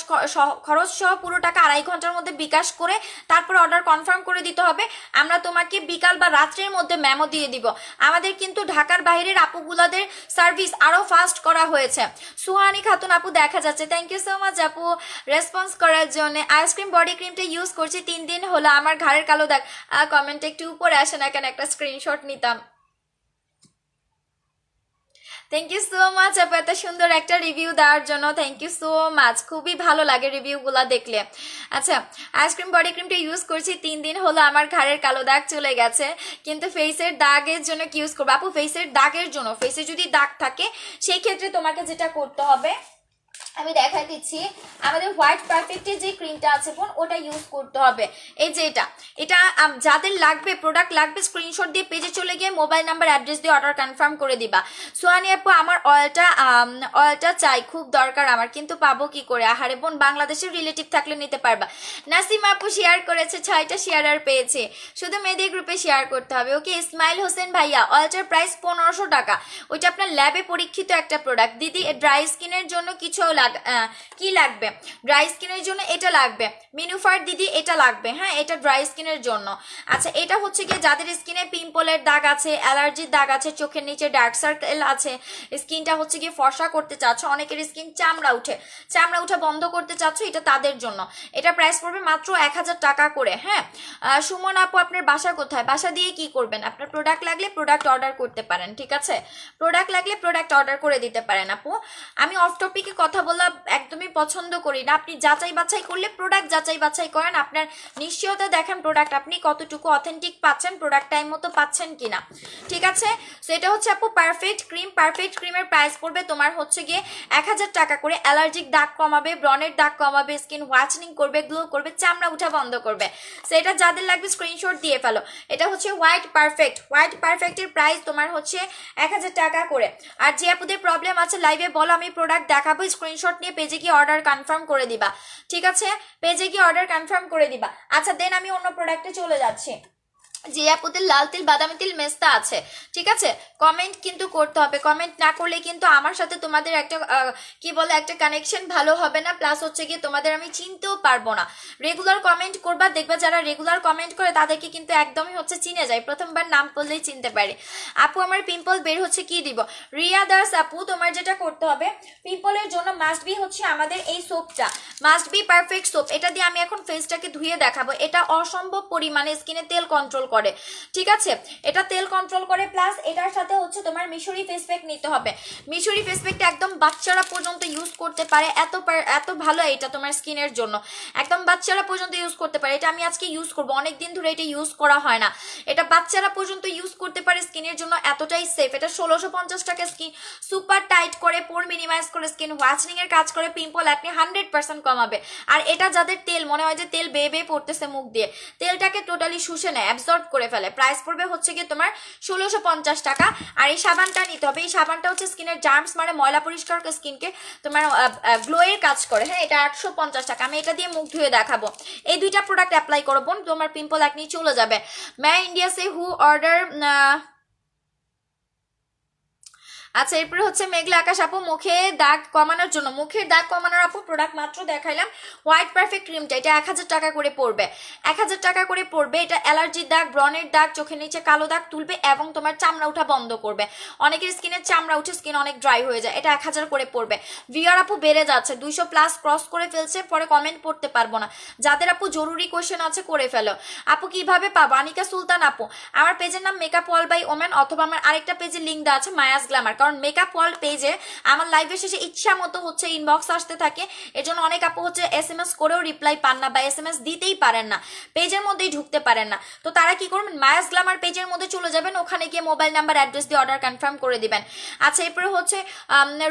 খরচ সহ পুরো টাকা 2.5 ঘন্টার মধ্যে বিকাশ করে তারপর অর্ডার কনফার্ম করে দিতে হবে। আমরা তোমাকে বিকাল বা রাত্রের মধ্যে মেমো দিয়ে দিব। আমাদের কিন্তু ঢাকার বাইরের আপুগুলাদের সার্ভিস আরো ফাস্ট করা হয়েছে। সুহানি খাতুন আপু দেখা যাচ্ছে, থ্যাংক ইউ সো মাচ আপু রেসপন্স করার জন্য। আইসক্রিম বডি ক্রিমটা ইউজ করছি 3 দিন হলো, আমার ঘাড়ের কালো দাগ। কমেন্টে একটু উপরে আসে না কেন, একটা স্ক্রিনশট নিতাম। থ্যাংক ইউ সো মাচ আপু এত সুন্দর একটা রিভিউ দেওয়ার জন্য, থ্যাংক ইউ সো মাচ, খুবই ভালো লাগে রিভিউগুলো দেখলে। আচ্ছা, আইসক্রিম বডি ক্রিমটা ইউজ করছি 3 দিন হলো, আমার ঘাড়ের কালো দাগ চলে গেছে, কিন্তু ফেসের দাগের জন্য কি ইউজ করবো আপু? ফেসের দাগের জন্য, ফেসে যদি দাগ থাকে সেই ক্ষেত্রে তোমাকে যেটা করতে হবে আমি দেখাই দিচ্ছি, আমাদের হোয়াইট পারফেক্টের যে ক্রিমটা আছে বোন, ওটা ইউজ করতে হবে। এই যে এটা যাদের লাগবে, প্রোডাক্ট লাগবে, স্ক্রিনশট দিয়ে পেজে চলে গিয়ে মোবাইল নাম্বার অ্যাড্রেস দিয়ে অর্ডার কনফার্ম করে দিবা। সোহানি আপু, আমার অয়েলটা চাই, খুব দরকার আমার, কিন্তু পাবো কি করে? আহারে বোন, বাংলাদেশের রিলেটিভ থাকলে নিতে পারবা। নাসিমা আপু শেয়ার করেছে, 6টা শেয়ার পেয়েছে, শুধু মেয়েদের গ্রুপে শেয়ার করতে হবে। ওকে, ইসমাইল হোসেন ভাইয়া, অয়েলটার প্রাইস 1500 টাকা, ওইটা আপনার ল্যাবে পরীক্ষিত একটা প্রোডাক্ট। দিদি ড্রাই স্কিনের জন্য কিছু কি লাগবে? ড্রাই স্কিনের জন্য এটা লাগবে, মিনুফার দিদি এটা লাগবে। হ্যাঁ, এটা ড্রাই স্কিনের জন্য। আচ্ছা, এটা হচ্ছে কি যাদের স্কিনে পিম্পলের দাগ আছে, অ্যালার্জির দাগ আছে, চোখের নিচে ডার্ক সার্কেল আছে, স্কিনটা হচ্ছে কি ফর্সা করতে চাচ্ছ, অনেকের স্কিন চামড়া উঠে বন্ধ করতে চাচ্ছ, এটা তাদের জন্য। এটা প্রাইস পড়বে মাত্র 1000 টাকা করে। হ্যাঁ, সুমন আপু, আপনার বাসা কোথায়? বাসা দিয়ে কি করবেন? আপনার প্রোডাক্ট লাগলে প্রোডাক্ট অর্ডার করতে পারেন, ঠিক আছে? প্রোডাক্ট লাগলে প্রোডাক্ট অর্ডার করে দিতে পারেন আপু। আমি অফ টপিকে কথা বলা একদমই পছন্দ করি না। আপনি যাচাই বাছাই করলে প্রোডাক্ট যাচাই বাছাই করেন, আপনার নিশ্চয়তা দেখেন প্রোডাক্ট আপনি কতটুকু অথেন্টিক পাচ্ছেন, প্রোডাক্ট টাইম মতো পাচ্ছেন কিনা, ঠিক আছে? সো এটা হচ্ছে আপু পারফেক্ট ক্রিম। পারফেক্ট ক্রিমের প্রাইস পড়বে তোমার হচ্ছে গিয়ে 1000 টাকা করে। অ্যালার্জিক দাগ কমাবে, ব্রনের দাগ কমাবে, স্কিন হোয়াইটেনিং করবে, গ্লো করবে, চামড়া উঠা বন্ধ করবে। সো এটা যাদের লাগবে স্ক্রিনশট দিয়ে ফেলো। এটা হচ্ছে হোয়াইট পারফেক্টের প্রাইস তোমার হচ্ছে 1000 টাকা করে। আর যে আপুদের প্রবলেম আছে লাইভে বলো, আমি প্রোডাক্ট দেখাবো, স্ক্রিনশট নিয়ে পেজে গিয়ে অর্ডার কনফার্ম করে দিবা, ঠিক আছে? পেজে গিয়ে অর্ডার কনফার্ম করে দিবা। আচ্ছা, দেন আমি অন্য প্রোডাক্টে চলে যাচ্ছি। যে আপুদের লাল তিল, বাদামি তিল, মেস্তা আছে, ঠিক আছে? কমেন্ট কিন্তু করতে হবে, কমেন্ট না করলে কিন্তু আমার সাথে তোমাদের একটা কি বলে একটা কানেকশন ভালো হবে না, প্লাস হচ্ছে গিয়ে তোমাদের আমি চিনতেও পারবো না। রেগুলার কমেন্ট করবা, দেখবা যারা রেগুলার কমেন্ট করে তাদেরকে কিন্তু একদমই হচ্ছে চিনে যায়, প্রথমবার নাম বললেই চিনতে পারে। আপু, আমার পিম্পল বের হচ্ছে, কি দিব? রিয়া দাস আপু, তোমার যেটা করতে হবে, পিম্পলের জন্য মাস্ট বি হচ্ছে আমাদের এই সোপটা, মাস্ট বি পারফেক্ট সোপ। এটা দিয়ে আমি এখন ফেসটাকে ধুয়ে দেখাবো। এটা অসম্ভব পরিমাণে স্কিনে তেল কন্ট্রোল করে, ঠিক আছে? এটা তেল কন্ট্রোল করে, প্লাস এটার সাথে হচ্ছে তোমার মিশরি ফেস প্যাক নিতে হবে। মিশরি ফেস প্যাকটা একদম বাচ্চারা পর্যন্ত ইউজ করতে পারে, এত ভালো এটা তোমার স্কিনের জন্য, একদম বাচ্চারা পর্যন্ত ইউজ করতে পারে। এটা আমি আজকে ইউজ করবো, অনেকদিন ধরে এটা ইউজ করা হয় না, এটা বাচ্চারা পর্যন্ত ইউজ করতে পারে, স্কিনের জন্য এতটাই সেফ। এটা 1650 টাকা, স্কিন সুপার টাইট করে, পোর মিনিমাইজ করে, স্কিন হোয়াইটনিং এর কাজ করে, পিম্পল অ্যাকনে 100% কমাবে। আর এটা যাদের তেল মনে হয় যে তেল বেয়ে বেয়ে পড়তেছে মুখ দিয়ে, তেলটাকে টোটালি শুষে নেয়, অ্যাবজর্ব করে ফেলে। প্রাইস পড়বে হচ্ছে গিয়ে তোমার 1650 টাকা। আর এই সাবানটা নিতে হবে, এই সাবানটা হচ্ছে স্কিনের জার্মস মানে ময়লা পরিষ্কার স্কিনকে তোমার গ্লোয়ের কাজ করে, হ্যাঁ। এটা 850 টাকা, আমি এটা দিয়ে মুখ ধুয়ে দেখাবো। এই দুইটা প্রোডাক্ট অ্যাপ্লাই করো বোন, তোমার পিম্পল একনি চলে যাবে। मैं इंडिया से हूँ ऑर्डर। আচ্ছা, এরপরে হচ্ছে মেঘলা আকাশ আপু, মুখে দাগ কমানোর জন্য, মুখের দাগ কমানোর আপু প্রোডাক্ট মাত্র দেখাইলাম, হোয়াইট পারফেক্ট ক্রিমটা, এটা 1000 টাকা করে পড়বে, 1000 টাকা করে পড়বে। এটা অ্যালার্জির দাগ, ব্রনের দাগ, চোখের নিচে কালো দাগ তুলবে এবং তোমার চামড়া উঠা বন্ধ করবে। অনেকের স্কিনের চামড়া উঠে স্কিন অনেক ড্রাই হয়ে যায়, এটা 1000 করে পড়বে। ভিআর আপু বেড়ে যাচ্ছে, 200+ ক্রস করে ফেলছে, পরে কমেন্ট পড়তে পারবো না। যাদের আপু জরুরি কোয়েশ্চেন আছে করে ফেলো। আপু কিভাবে পাবো? আনিকা সুলতান আপু, আমার পেজের নাম মেকআপ ওয়াল বাই ওমেন, অথবা আমার আরেকটা পেজের লিঙ্ক দেওয়া আছে মায়াস গ্ল্যামার। কারণ মেকআপ ওয়ার্ল্ড পেজে আমার লাইভের শেষে ইচ্ছা মতো হচ্ছে ইনবক্স আসতে থাকে, এজন্য অনেক আপু হচ্ছে SMS করেও রিপ্লাই পান না বা SMS দিতেই পারেন না, পেজের মধ্যেই ঢুকতে পারেন না। তো তারা কি করবেন, মায়াস গ্ল্যামার পেজের মধ্যে চলে যাবেন, ওখানে গিয়ে মোবাইল নাম্বার অ্যাড্রেস দিয়ে অর্ডার কনফার্ম করে দিবেন। আচ্ছা, এরপরে হচ্ছে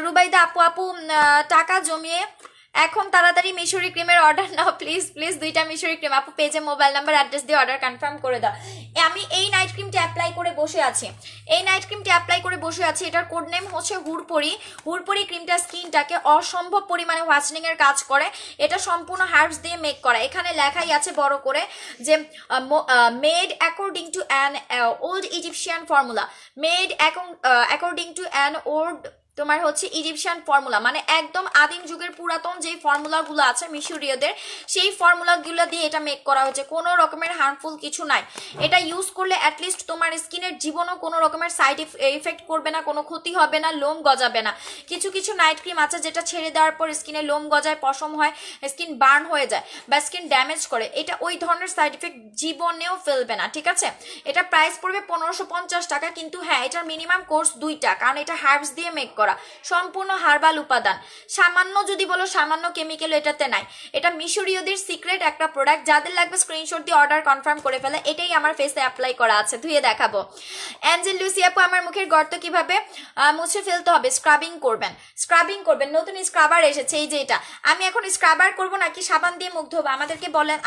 রুবাইদা আপু টাকা জমিয়ে এখন তাড়াতাড়ি মিশরি ক্রিমের অর্ডার নাও প্লিজ প্লিজ, 2টা মিশরি ক্রিম আপু পেজে মোবাইল নাম্বার অ্যাড্রেস দিয়ে অর্ডার কনফার্ম করে দাও। আমি এই নাইট ক্রিমটা অ্যাপ্লাই করে বসে আছি, এই নাইট ক্রিমটা অ্যাপ্লাই করে বসে আছি। এটার কোড নেম হচ্ছে হুড়পড়ি। হুড়পড়ি ক্রিমটা স্কিনটাকে অসম্ভব পরিমাণে হোয়াইটনিং এর কাজ করে, এটা সম্পূর্ণ হার্বস দিয়ে মেক করা। এখানে লেখাই আছে বড় করে যে made according to an old Egyptian formula, made according to an old তোমার হচ্ছে ইজিপশিয়ান ফর্মুলা, মানে একদম আদিম যুগের পুরাতন যেই ফর্মুলাগুলো আছে মিশরীয়দের, সেই ফর্মুলাগুলো দিয়ে এটা মেক করা হয়েছে। কোনো রকমের হার্মফুল কিছু নাই, এটা ইউজ করলে অ্যাটলিস্ট তোমার স্কিনের জীবনও কোনো রকমের সাইড ইফেক্ট করবে না, কোনো ক্ষতি হবে না, লোম গজাবে না। কিছু কিছু নাইট ক্রিম আছে যেটা ছেড়ে দেওয়ার পর স্কিনে লোম গজায়, পশম হয়, স্কিন বার্ন হয়ে যায় বা স্কিন ড্যামেজ করে, এটা ওই ধরনের সাইড ইফেক্ট জীবনেও ফেলবে না, ঠিক আছে? এটা প্রাইস পড়বে 1550 টাকা, কিন্তু হ্যাঁ এটার মিনিমাম কোর্স 2টা, কারণ এটা হার্বস দিয়ে মেক করা, সম্পূর্ণ হার্বাল উপাদান, সামান্য যদি বলো সামান্য কেমিক্যাল এটাতে নাই। এটা মিশরীয়দের সিক্রেট একটা প্রোডাক্ট, যাদের লাগবে স্ক্রিনশট দিয়ে অর্ডার কনফার্ম করে ফেলে। এটাই আমার ফেসে অ্যাপ্লাই করা আছে, ধুয়ে দেখাবো। অ্যাঞ্জেল লুসি আপু, আমার মুখের গর্ত কিভাবে মুছে ফেলতে হবে? স্ক্রাবিং করবেন, স্ক্রাবিং করবেন। নতুন স্ক্রাবার এসেছে, এই যে এটা। আমি এখন স্ক্রাবার করব নাকি সাবান দিয়ে মুখ ধোবো?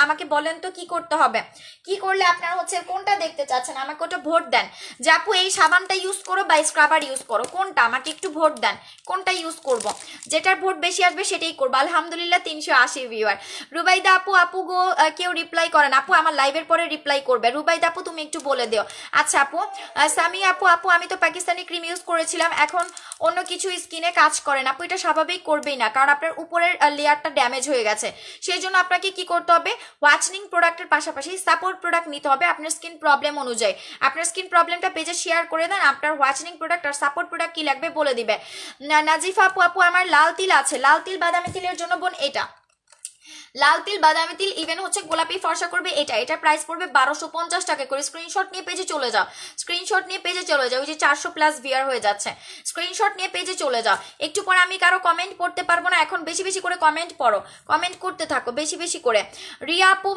আমাকে বলেন তো কি করতে হবে, কি করলে আপনারা হচ্ছে কোনটা দেখতে চাচ্ছেন? আমাকে ওটা ভোট দেন যে আপু এই সাবানটা ইউজ করো বা স্ক্রাবার ইউজ করো, কোনটা? আমাকে একটু ভোট দেন কোনটা ইউজ করব, যেটার ভোট বেশি আসবে সেটাই করবো। আলহামদুলিল্লাহ 380 ভিউয়ার। রুবাইদা আপু গো কেউ রিপ্লাই করেন? আপু আমার লাইভের পরে রিপ্লাই করবে। রুবাইদা আপু তুমি একটু বলে দিও। আচ্ছা আপু, সামি আপু আমি তো পাকিস্তানি ক্রিম ইউজ করেছিলাম, এখন অন্য কিছু স্কিনে কাজ করে না। আপু এটা স্বাভাবিক করবেই না, কারণ আপনার উপরের লেয়ারটা ড্যামেজ হয়ে গেছে, সেই জন্য আপনাকে কি করতে হবে, হোয়াইটনিং প্রোডাক্টের পাশাপাশি সাপোর্ট প্রোডাক্ট নিতে হবে আপনার স্কিন প্রবলেম অনুযায়ী। আপনার স্কিন প্রবলেমটা পেজে শেয়ার করে দেন, আপনার হোয়াইটনিং প্রোডাক্ট আর সাপোর্ট প্রোডাক্ট কি লাগবে বলে দিবে। নাজিফা আপু আমার লাল তিল আছে, লাল তিল বাদামি তিলের জন্য বোন এটা লাল তিল বাদামি তিল ইভেন হচ্ছে গোলাপি ফর্সা করবে এটা প্রাইস পড়বে 1250 টাকা করে। স্ক্রিনশট নিয়ে পেজে চলে যাও, স্ক্রিনশট নিয়ে পেজে চলে যাও, ওই যে 400+ ভিউয়ার হয়ে যাচ্ছে, স্ক্রিনশট নিয়ে পেজে চলে যাও। একটু পরে আমি কারো কমেন্ট পড়তে পারবো না, এখন বেশি বেশি করে কমেন্ট পড়ো, কমেন্ট করতে থাকো বেশি বেশি করে। রিয়া আপু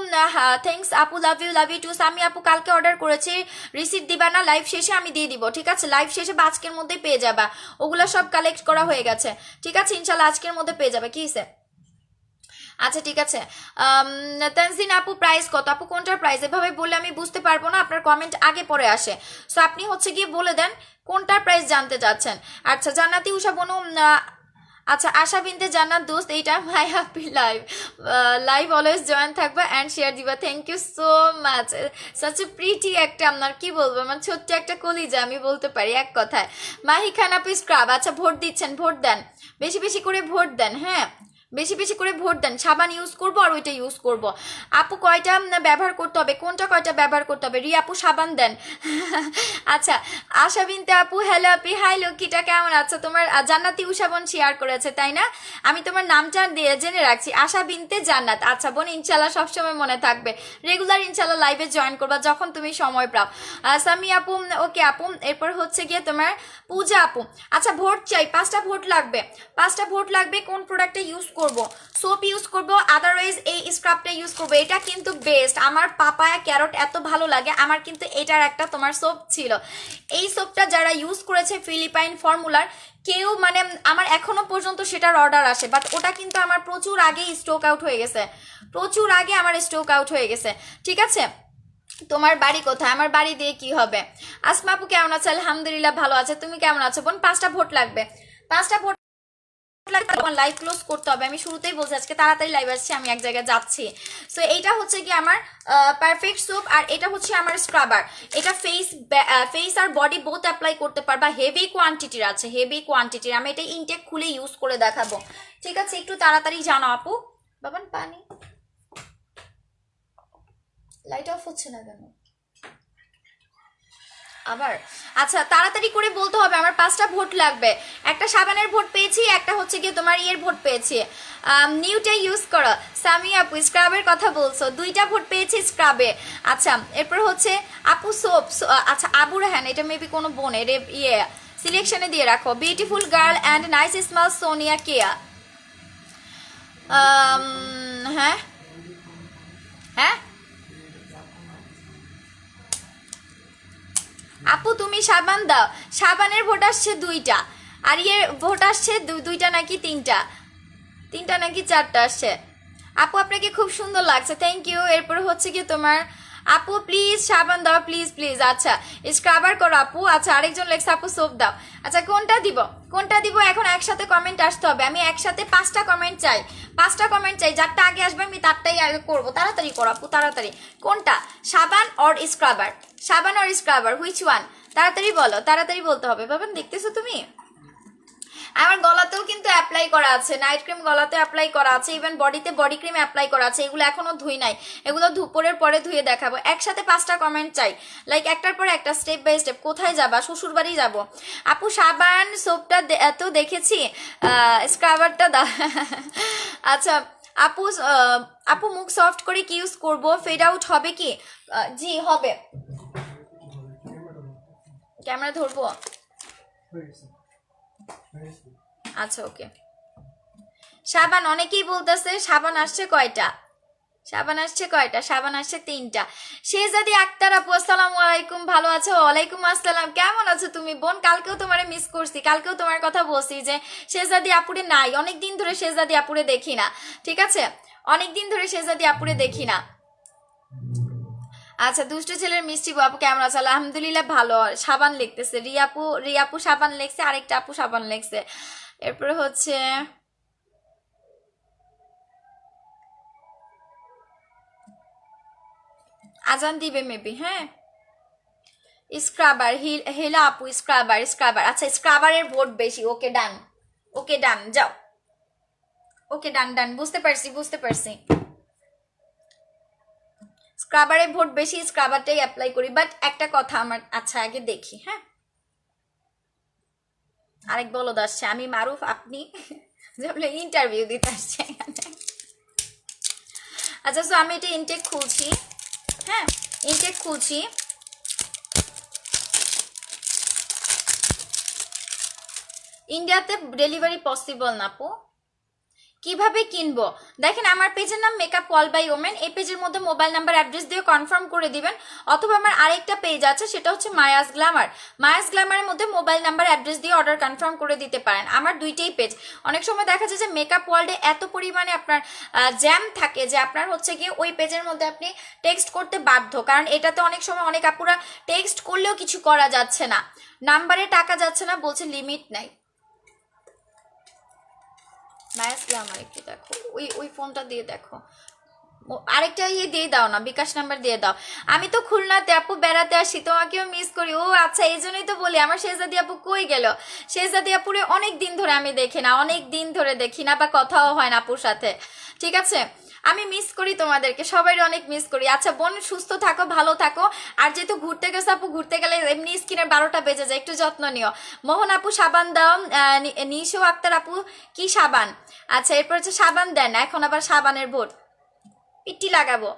থ্যাঙ্কস আপু, লাভ ইউ টু। সামি আপু কালকে অর্ডার করেছি, রিসিপ্ট দিবা না? লাইভ শেষে আমি দিয়ে দিব, ঠিক আছে? লাইভ শেষে বা আজকের মধ্যেই পেয়ে যাবা, ওগুলা সব কালেক্ট করা হয়ে গেছে, ঠিক আছে? ইনশাল্লাহ আজকের মধ্যে পেয়ে যাবে। কি হিসেবে? আচ্ছা ঠিক আছে। তানজিন আপু প্রাইস কত? আপু কোনটার প্রাইস? এভাবে বললে আমি বুঝতে পারবো না, আপনার কমেন্ট আগে পরে আসে, সো আপনি হচ্ছে গিয়ে বলে দেন কোনটার প্রাইস জানতে চাচ্ছেন। আচ্ছা জান্নাতি উষা বনু, আচ্ছা আশা বিনতে জান্নাত দোস্ত, এইটা my happy live always join থাকবা অ্যান্ড শেয়ার দিবা। Thank you so much. Such a pretty একটা, আপনার কি বলবো, আমার ছোট্ট একটা কলিজা আমি বলতে পারি এক কথায়। মাহি খান আপু স্ক্রাব, আচ্ছা ভোট দিচ্ছেন, ভোট দেন, বেশি বেশি করে ভোট দেন, হ্যাঁ বেশি বেশি করে ভোট দেন। সাবান ইউজ করবো আর ওইটা ইউজ করব। আপু কয়টা ব্যবহার করতে হবে, কোনটা কয়টা ব্যবহার করতে হবে? রিয়া আপু সাবান দেন। আচ্ছা, আশা বিনতে আপু হ্যালো আপি, হাই লক্ষ্মীটা কেমন আছো? তোমার জান্নাতি উষা বোন শেয়ার করেছে তাই না? আমি তোমার নামটা দিয়ে জেনে রাখছি, আশা বিনতে জান্নাত। আচ্ছা বোন, ইনশাল্লাহ সবসময় মনে থাকবে, রেগুলার ইনশাল্লাহ লাইভে জয়েন করবা যখন তুমি সময় পাও। সামি আপু ওকে আপু। এরপর হচ্ছে গিয়ে তোমার পূজা আপু। আচ্ছা ভোট চাই, 5টা ভোট লাগবে, 5টা ভোট লাগবে। কোন প্রোডাক্টটা ইউজ করব? সোপ ইউজ করব, আদারওয়াইজ এই স্ক্রাবটা ইউজ করব। এটা কিন্তু বেস্ট, আমার পাপায়া ক্যারট এত ভালো লাগে আমার, কিন্তু এটার একটা তোমার সোপ ছিল। এই সোপটা যারা ইউজ করেছে ফিলিপাইন ফর্মুলার, কেউ মানে আমার এখনো পর্যন্ত সেটার অর্ডার আসে, বাট ওটা কিন্তু আমার প্রচুর আগেই স্টক আউট হয়ে গেছে, প্রচুর আগে আমার স্টক আউট হয়ে গেছে। ঠিক আছে, তোমার বাড়ি কোথায়? আমার বাড়ি দিয়ে কি হবে? আসমা আপু কেমন আছে? আলহামদুলিল্লাহ ভালো আছে, তুমি কেমন আছো বোন? 5টা ভোট লাগবে, 5টা ভোট লাগবে। তোমার লাইভ ক্লোজ করতে হবে, আমি শুরুতেই বলছি আজকে তাড়াতাড়ি লাইভ আসছি, আমি এক জায়গায় যাচ্ছি। সো এইটা হচ্ছে কি আমার পারফেক্ট সোপ, আর এটা হচ্ছে আমার স্ক্রাবার। এটা ফেস আর বডি বোথ অ্যাপ্লাই করতে পারবা, হেভি কোয়ান্টিটির আছে, হেভি কোয়ান্টিটির। আমি এটা ইনটেক খুলে ইউজ করে দেখাবো। ঠিক আছে, একটু তাড়াতাড়ি জানো আপু। বাবান পানি, লাইট অফ হচ্ছে না কেন আবার? আচ্ছা তাড়াতাড়ি করে বলতে হবে, আমার 5টা ভোট লাগবে। একটা সাবানের ভোট পেয়েছি, একটা হচ্ছে গিয়ে তোমার ইয়ের ভোট পেয়েছি, নিউটা ইউজ করো। সামি আপু স্ক্রাবের কথা বলছো, 2টা ভোট পেয়েছি স্ক্রাবে। আচ্ছা এরপর হচ্ছে আপু সোপ। আচ্ছা আবু রাহান, এটা মেবি কোনো বোনের ইয়ে সিলেকশনে দিয়ে রাখো। Beautiful girl and nice smile Sonia Keya. হ্যাঁ হ্যাঁ আপু তুমি সাবান দাও, সাবানের ভোট আসছে 2টা, আর ইয়ে ভোট আসছে 2টা নাকি 3টা, 3টা নাকি 4টা আসছে। আপু আপনাকে খুব সুন্দর লাগছে, থ্যাংক ইউ। এরপর হচ্ছে কি তোমার আপু প্লিজ সাবান দাও প্লিজ প্লিজ। আচ্ছা স্ক্রাবার করো আপু। আচ্ছা আরেকজন লেখছে আপু সোপ দাও। আচ্ছা কোনটা দিব, কোনটা দিব এখন একসাথে কমেন্ট আসতে হবে, আমি একসাথে 5টা কমেন্ট চাই, 5টা কমেন্ট চাই। যারটা আগে আসবে আমি তারটাই আগে করবো। তাড়াতাড়ি করো আপু তাড়াতাড়ি। কোনটা, সাবান অর স্ক্রাবার? সাবান অর স্ক্রাবার, হুইচ ওয়ান? তাড়াতাড়ি বলো, তাড়াতাড়ি বলতে হবে। বাবান দেখতেছো তুমি? আমার গলাতেও কিন্তু অ্যাপ্লাই করা আছে, নাইট ক্রিম গলাতে অ্যাপ্লাই করা আছে, ইভেন বডিতে বডি ক্রিম অ্যাপ্লাই করা আছে। এগুলো এখনো ধুই নাই, এগুলো দুপুরের পরে ধুয়ে দেখাবো। একসাথে 5টা কমেন্ট চাই, লাইক একটার পর একটা, স্টেপ বাই স্টেপ। কোথায় যাবা? শ্বশুর বাড়ি যাবো। আপু সাবান সোপটা এত দেখেছি, স্ক্রাবারটা দা। আচ্ছা আপু আপু মুখ সফট করে কি ইউজ করবো? ফেড আউট হবে কি? জি হবে। ক্যামেরা ধরবো? আচ্ছা ওকে। সাবান অনেকেই বলতেছে সাবান আসছে কয়টা, সাবান আসছে কয়টা? সাবান আসছে 3টা। শেহজাদি আক্তার আপু আসসালামু আলাইকুম, ভালো আছো? ওয়ালাইকুম আসসালাম, কেমন আছো তুমি বোন? কালকেও তোমারে মিস করছি, কালকেও তোমার কথা বলছি যে শেহজাদি আপুরে নাই, অনেকদিন ধরে শেহজাদি আপুরে দেখি না। ঠিক আছে, অনেকদিন ধরে শেহজাদি আপুরে দেখি না। আচ্ছা দুষ্টু ছেলের মিষ্টি আপু কেমন আছে? আলহামদুলিল্লাহ ভালো। সাবান লিখতেছে রিয়াপু, রিয়াপু সাবান লিখছে, আরেকটা আপু সাবান লিখছে। এরপরে হচ্ছে আজান দিবে মেবি। হ্যাঁ স্ক্রাবার, হেলা আপু স্ক্রাবার, স্ক্রাবার। আচ্ছা স্ক্রাবারের ভোট বেশি, ওকে ডান, ওকে ডান যাও, ওকে ডান ডান, বুঝতে পারছি বুঝতে পারছি। স্ক্রাবারের ভোট বেশি, স্ক্রাবারটাই অ্যাপ্লাই করি। বাট একটা কথা আমার, আচ্ছা আগে দেখি। হ্যাঁ আরেক বলদ আসছে, আমি মারুফ আপনি ইন্টারভিউ দিতে আসছে এখানে। আচ্ছা সো আমি এটা ইনটেক খুলছি। হ্যাঁ ইনটেক খুলছি। ইন্ডিয়াতে ডেলিভারি পসিবল না আপু। কিভাবে কিনবো? দেখেন আমার পেজের নাম মেকআপ ওয়াল বাই ওমেন, এই পেজের মধ্যে মোবাইল নাম্বার অ্যাড্রেস দিয়ে কনফার্ম করে দিবেন। অথবা আমার আরেকটা পেজ আছে, সেটা হচ্ছে মায়াস গ্ল্যামার। মায়াস গ্ল্যামারের মধ্যে মোবাইল নাম্বার অ্যাড্রেস দিয়ে অর্ডার কনফার্ম করে দিতে পারেন। আমার 2টেই পেজ। অনেক সময় দেখা যায় যে মেকআপ ওয়ার্ল্ডে এত পরিমাণে আপনার জ্যাম থাকে যে আপনার হচ্ছে গিয়ে ওই পেজের মধ্যে আপনি টেক্সট করতে বাধ্য, কারণ এটাতে অনেক সময় অনেক আপুরা টেক্সট করলেও কিছু করা যাচ্ছে না, নাম্বারে টাকা যাচ্ছে না, বলছে লিমিট নাই। মায়াস গ্ল্যামার একটু দেখো, ওই ফোনটা দিয়ে দেখো। আরেকটা ইয়ে দিয়ে দাও না, বিকাশ নাম্বার দিয়ে দাও। আমি তো খুলনাতে আপু বেড়াতে আসি, তোমাকেও মিস করি। ও আচ্ছা, এই জন্যই তো বলি আমার শেহজাদি আপু কই গেল। শেহজাদি আপুরে অনেক দিন ধরে আমি দেখি না, অনেক দিন ধরে দেখি না, বা কথাও হয় না আপুর সাথে। ঠিক আছে, আমি মিস করি তোমাদেরকে, সবাই অনেক মিস করি। আচ্ছা বোন, সুস্থ থাকো, ভালো থাকো। আর যেহেতু ঘুরতে গেছো আপু, ঘুরতে গেলে এমনি স্কিনের 12টা বেজে যায়, একটু যত্ন নিও। মোহন আপু সাবান দাও। নিশো আক্তার আপু কি সাবান? আচ্ছা, এরপর হচ্ছে সাবান দেন, এখন আবার সাবানের ভোট, পিটি লাগাবো।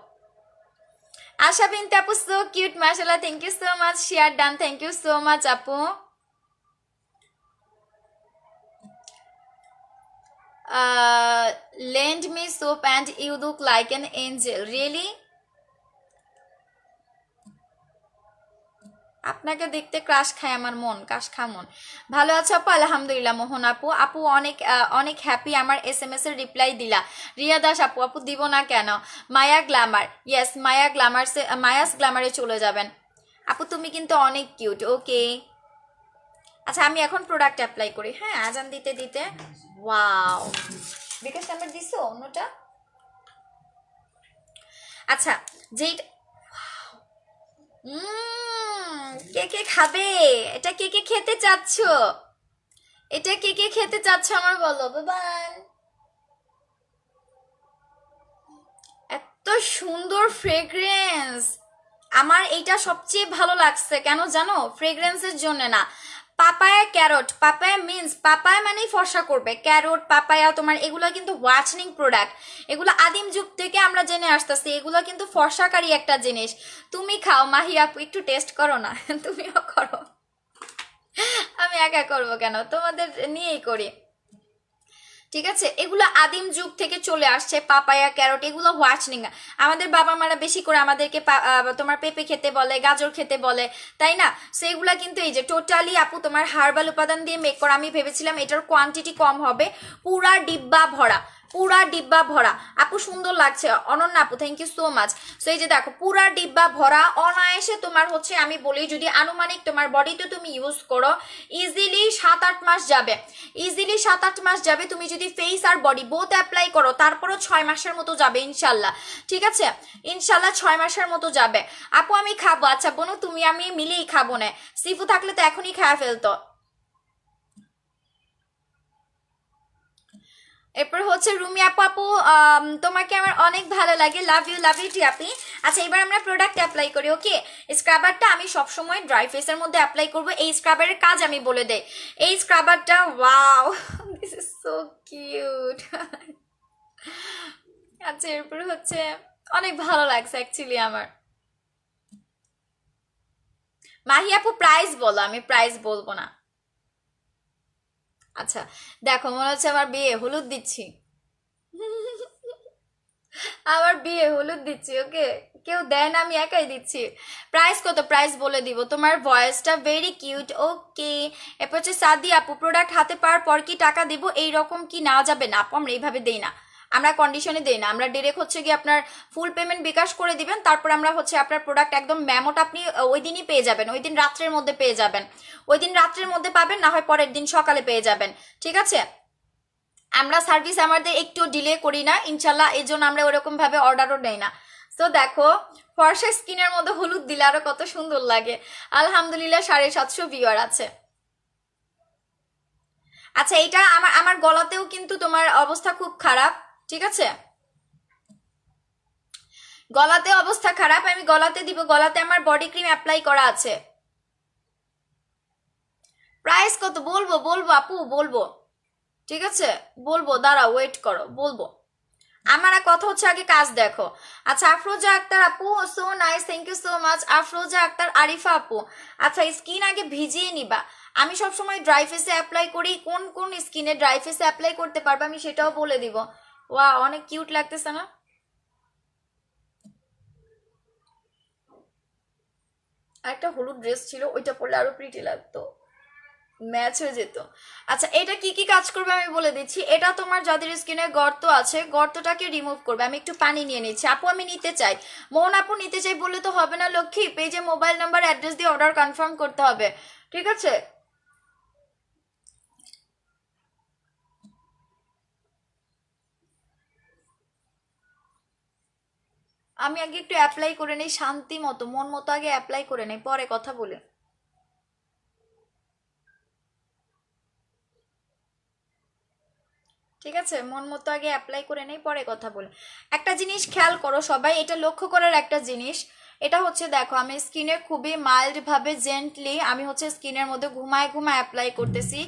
আশা বিনতে আপু সো কিউট, মাশাআল্লাহ, thank you so much. Share done, thank you so much আপু। Lend me soap and you look like an angel. Really? আপনাকে দেখতে ক্রাশ খায় আমার মন, ক্রাশ খা মন। ভালো আছো আপু? আলহামদুলিল্লাহ। মোহন আপু, আপু অনেক অনেক হ্যাপি আমার SMS এর রিপ্লাই দিলা। রিয়া দাস আপু, আপু দিব না কেন? মায়া গ্ল্যামার, ইয়েস মায়া গ্ল্যামার, মায়াস গ্ল্যামারে চলে যাবেন। আপু তুমি কিন্তু অনেক কিউট। ওকে, আচ্ছা আমি এখন প্রোডাক্ট অ্যাপ্লাই করি। হ্যাঁ, আজান দিতে দিতে। ওয়াও, বিকাশ নাম্বার দিছো অন্যটা? আচ্ছা, যেই কে কে খাবে এটা? কে কে খেতে চাচ্ছ এটা? কে কে খেতে চাচ্ছ আমার বলো বাবান। এত সুন্দর ফ্রেগ্রেন্স, আমার এইটা সবচেয়ে ভালো লাগছে। কেন জানো? ফ্রেগ্রেন্সের জন্য না, papaya carrot, papaya means papaya মানেই ফর্সা করবে, ক্যারট পাপায়া তোমার এগুলো কিন্তু ওয়াচনিং প্রোডাক্ট। এগুলো আদিম যুগ থেকে আমরা জেনে আসতেছি, এগুলো কিন্তু ফর্সাকারী একটা জিনিস। তুমি খাও মাহি আপু, একটু টেস্ট করো না। তুমিও করো, আমি একা করবো কেন, তোমাদের নিয়েই করি। ঠিক আছে, এগুলো আদিম যুগ থেকে চলে আসছে, পাপায়া ক্যারট এগুলো হোয়াটনিং। আমাদের বাবা মারা বেশি করে আমাদেরকে তোমার পেঁপে খেতে বলে, গাজর খেতে বলে, তাই না? সো এগুলা কিন্তু এই যে টোটালি আপু তোমার হার্বাল উপাদান দিয়ে মেক করা। আমি ভেবেছিলাম এটার কোয়ান্টিটি কম হবে, পুরা ডিব্বা ভরা, পুরা ডিব্বা ভরা। আপু সুন্দর লাগছে, অনন্যা আপু thank you so much. So এই যে দেখো পুরা ডিব্বা ভরা, অনায়াসে তোমার হচ্ছে আমি বলি যদি আনুমানিক তোমার বডিতে তুমি ইউজ করো, ইজিলি 7-8 মাস যাবে, ইজিলি 7-8 মাস যাবে। তুমি যদি ফেস আর বডি বোথ অ্যাপ্লাই করো তারপরও 6 মাসের মতো যাবে ইনশাল্লাহ। ঠিক আছে, ইনশাল্লাহ 6 মাসের মতো যাবে। আপু আমি খাবো। আচ্ছা বোনো, তুমি আমি মিলেই খাবো না, সিফু থাকলে তো এখনই খাওয়া ফেলতো। এরপর হচ্ছে রুমি আপু, আপু তোমাকে আমার অনেক ভালো লাগে, লাভ ইউ টিয়াপি। আচ্ছা এবার আমরা প্রোডাক্ট অ্যাপ্লাই করি। ওকে, স্ক্রাবারটা আমি সবসময় ড্রাই ফেসের মধ্যে অ্যাপ্লাই করব। এই স্ক্রাবারের কাজ আমি বলে দেই। এই স্ক্রাবারটা wow, this is so cute. আচ্ছা এরপর হচ্ছে অনেক ভালো লাগছে অ্যাকচুয়ালি আমার। মাহি আপু প্রাইস বলো, আমি প্রাইস বলবো না। আচ্ছা দেখো, মনে হচ্ছে আমার বিয়ে, হলুদ দিচ্ছি। আবার বিয়ে হলুদ দিচ্ছি। ওকে, কেউ দেয় না, আমি একাই দিচ্ছি। প্রাইস কত? প্রাইস বলে দিব, তোমার ভয়েসটা ভেরি কিউট। ওকে, এরপর হচ্ছে সাদি আপু, প্রোডাক্ট হাতে পাওয়ার পর কি টাকা দিব এইরকম কি না যাবে? না আপু, আমরা এইভাবে দেই না, আমরা কন্ডিশনে দেই না। আমরা ডিরেক্ট হচ্ছে কি আপনার ফুল পেমেন্ট বিকাশ করে দিবেন, তারপর আমরা হচ্ছে আপনার প্রোডাক্ট একদম মেমোটা আপনি ওই দিনই পেয়ে যাবেন, ওই দিন রাত্রের মধ্যে পেয়ে যাবেন, ওই দিন রাত্রের মধ্যে পাবেন, না হয় পরের দিন সকালে পেয়ে যাবেন। ঠিক আছে, আমরা সার্ভিস আমাদের একটু ডিলে করি না ইনশাল্লাহ, এই জন্য আমরা ওরকম ভাবে অর্ডারও নেই না। তো দেখো, ফর্সা স্কিনের মধ্যে হলুদ দিলে আরো কত সুন্দর লাগে। আলহামদুলিল্লাহ 750 ভিউয়ার আছে। আচ্ছা এটা আমার আমার গলাতেও কিন্তু তোমার অবস্থা খুব খারাপ। ঠিক আছে, গলাতে অবস্থা খারাপ, আমি গলাতে দিব, গলাতে আমার বডি ক্রিম অ্যাপ্লাই করা আছে। প্রাইস কত বলবো? বলবো আপু, বলবো। ঠিক আছে, বলবো, দাঁড়াও ওয়েট করো, বলবো। আমার কথা হচ্ছে আগে কাজ দেখো। আচ্ছা আফরোজা আক্তার আপু, so nice, thank you so much. Afroza Akter, Arifa আপু, আচ্ছা স্কিন আগে ভিজিয়ে নিবা। আমি সবসময় ড্রাই ফেসে অ্যাপ্লাই করি, কোন কোন স্কিনে ড্রাই ফেসে অ্যাপ্লাই করতে পারবে আমি সেটাও বলে দিব। ওয়া, অনেক কিউট লাগতেছে না? একটা হলুদ ড্রেস ছিল, ওইটা পরলে আরো প্রিটি লাগতো, ম্যাচ হয়ে যেত। আচ্ছা এটা কি কি কাজ করবে আমি বলে দিচ্ছি। এটা তোমার যাদের স্কিনে গর্ত আছে, গর্তটাকে রিমুভ করবে। আমি একটু পানি নিয়ে নিচ্ছি। আপু আমি নিতে চাই, মোহন আপু নিতে চাই বললে তো হবে না লক্ষ্মী, পেজে মোবাইল নাম্বার অ্যাড্রেস দিয়ে অর্ডার কনফার্ম করতে হবে। ঠিক আছে, আমি আগে একটু অ্যাপ্লাই করে নেই শান্তি মতো, মন মতো আগে অ্যাপ্লাই করে নেই, পরে কথা বলে। ঠিক আছে, মন মতো আগে অ্যাপ্লাই করে নেই, পরে কথা বলে। একটা জিনিস খেয়াল করো সবাই, এটা লক্ষ্য করার একটা জিনিস, এটা হচ্ছে দেখো আমি স্কিনে খুবই মাইল্ড ভাবে জেন্টলি আমি হচ্ছে স্কিনের মধ্যে ঘুমায় ঘুমায় অ্যাপ্লাই করতেছি,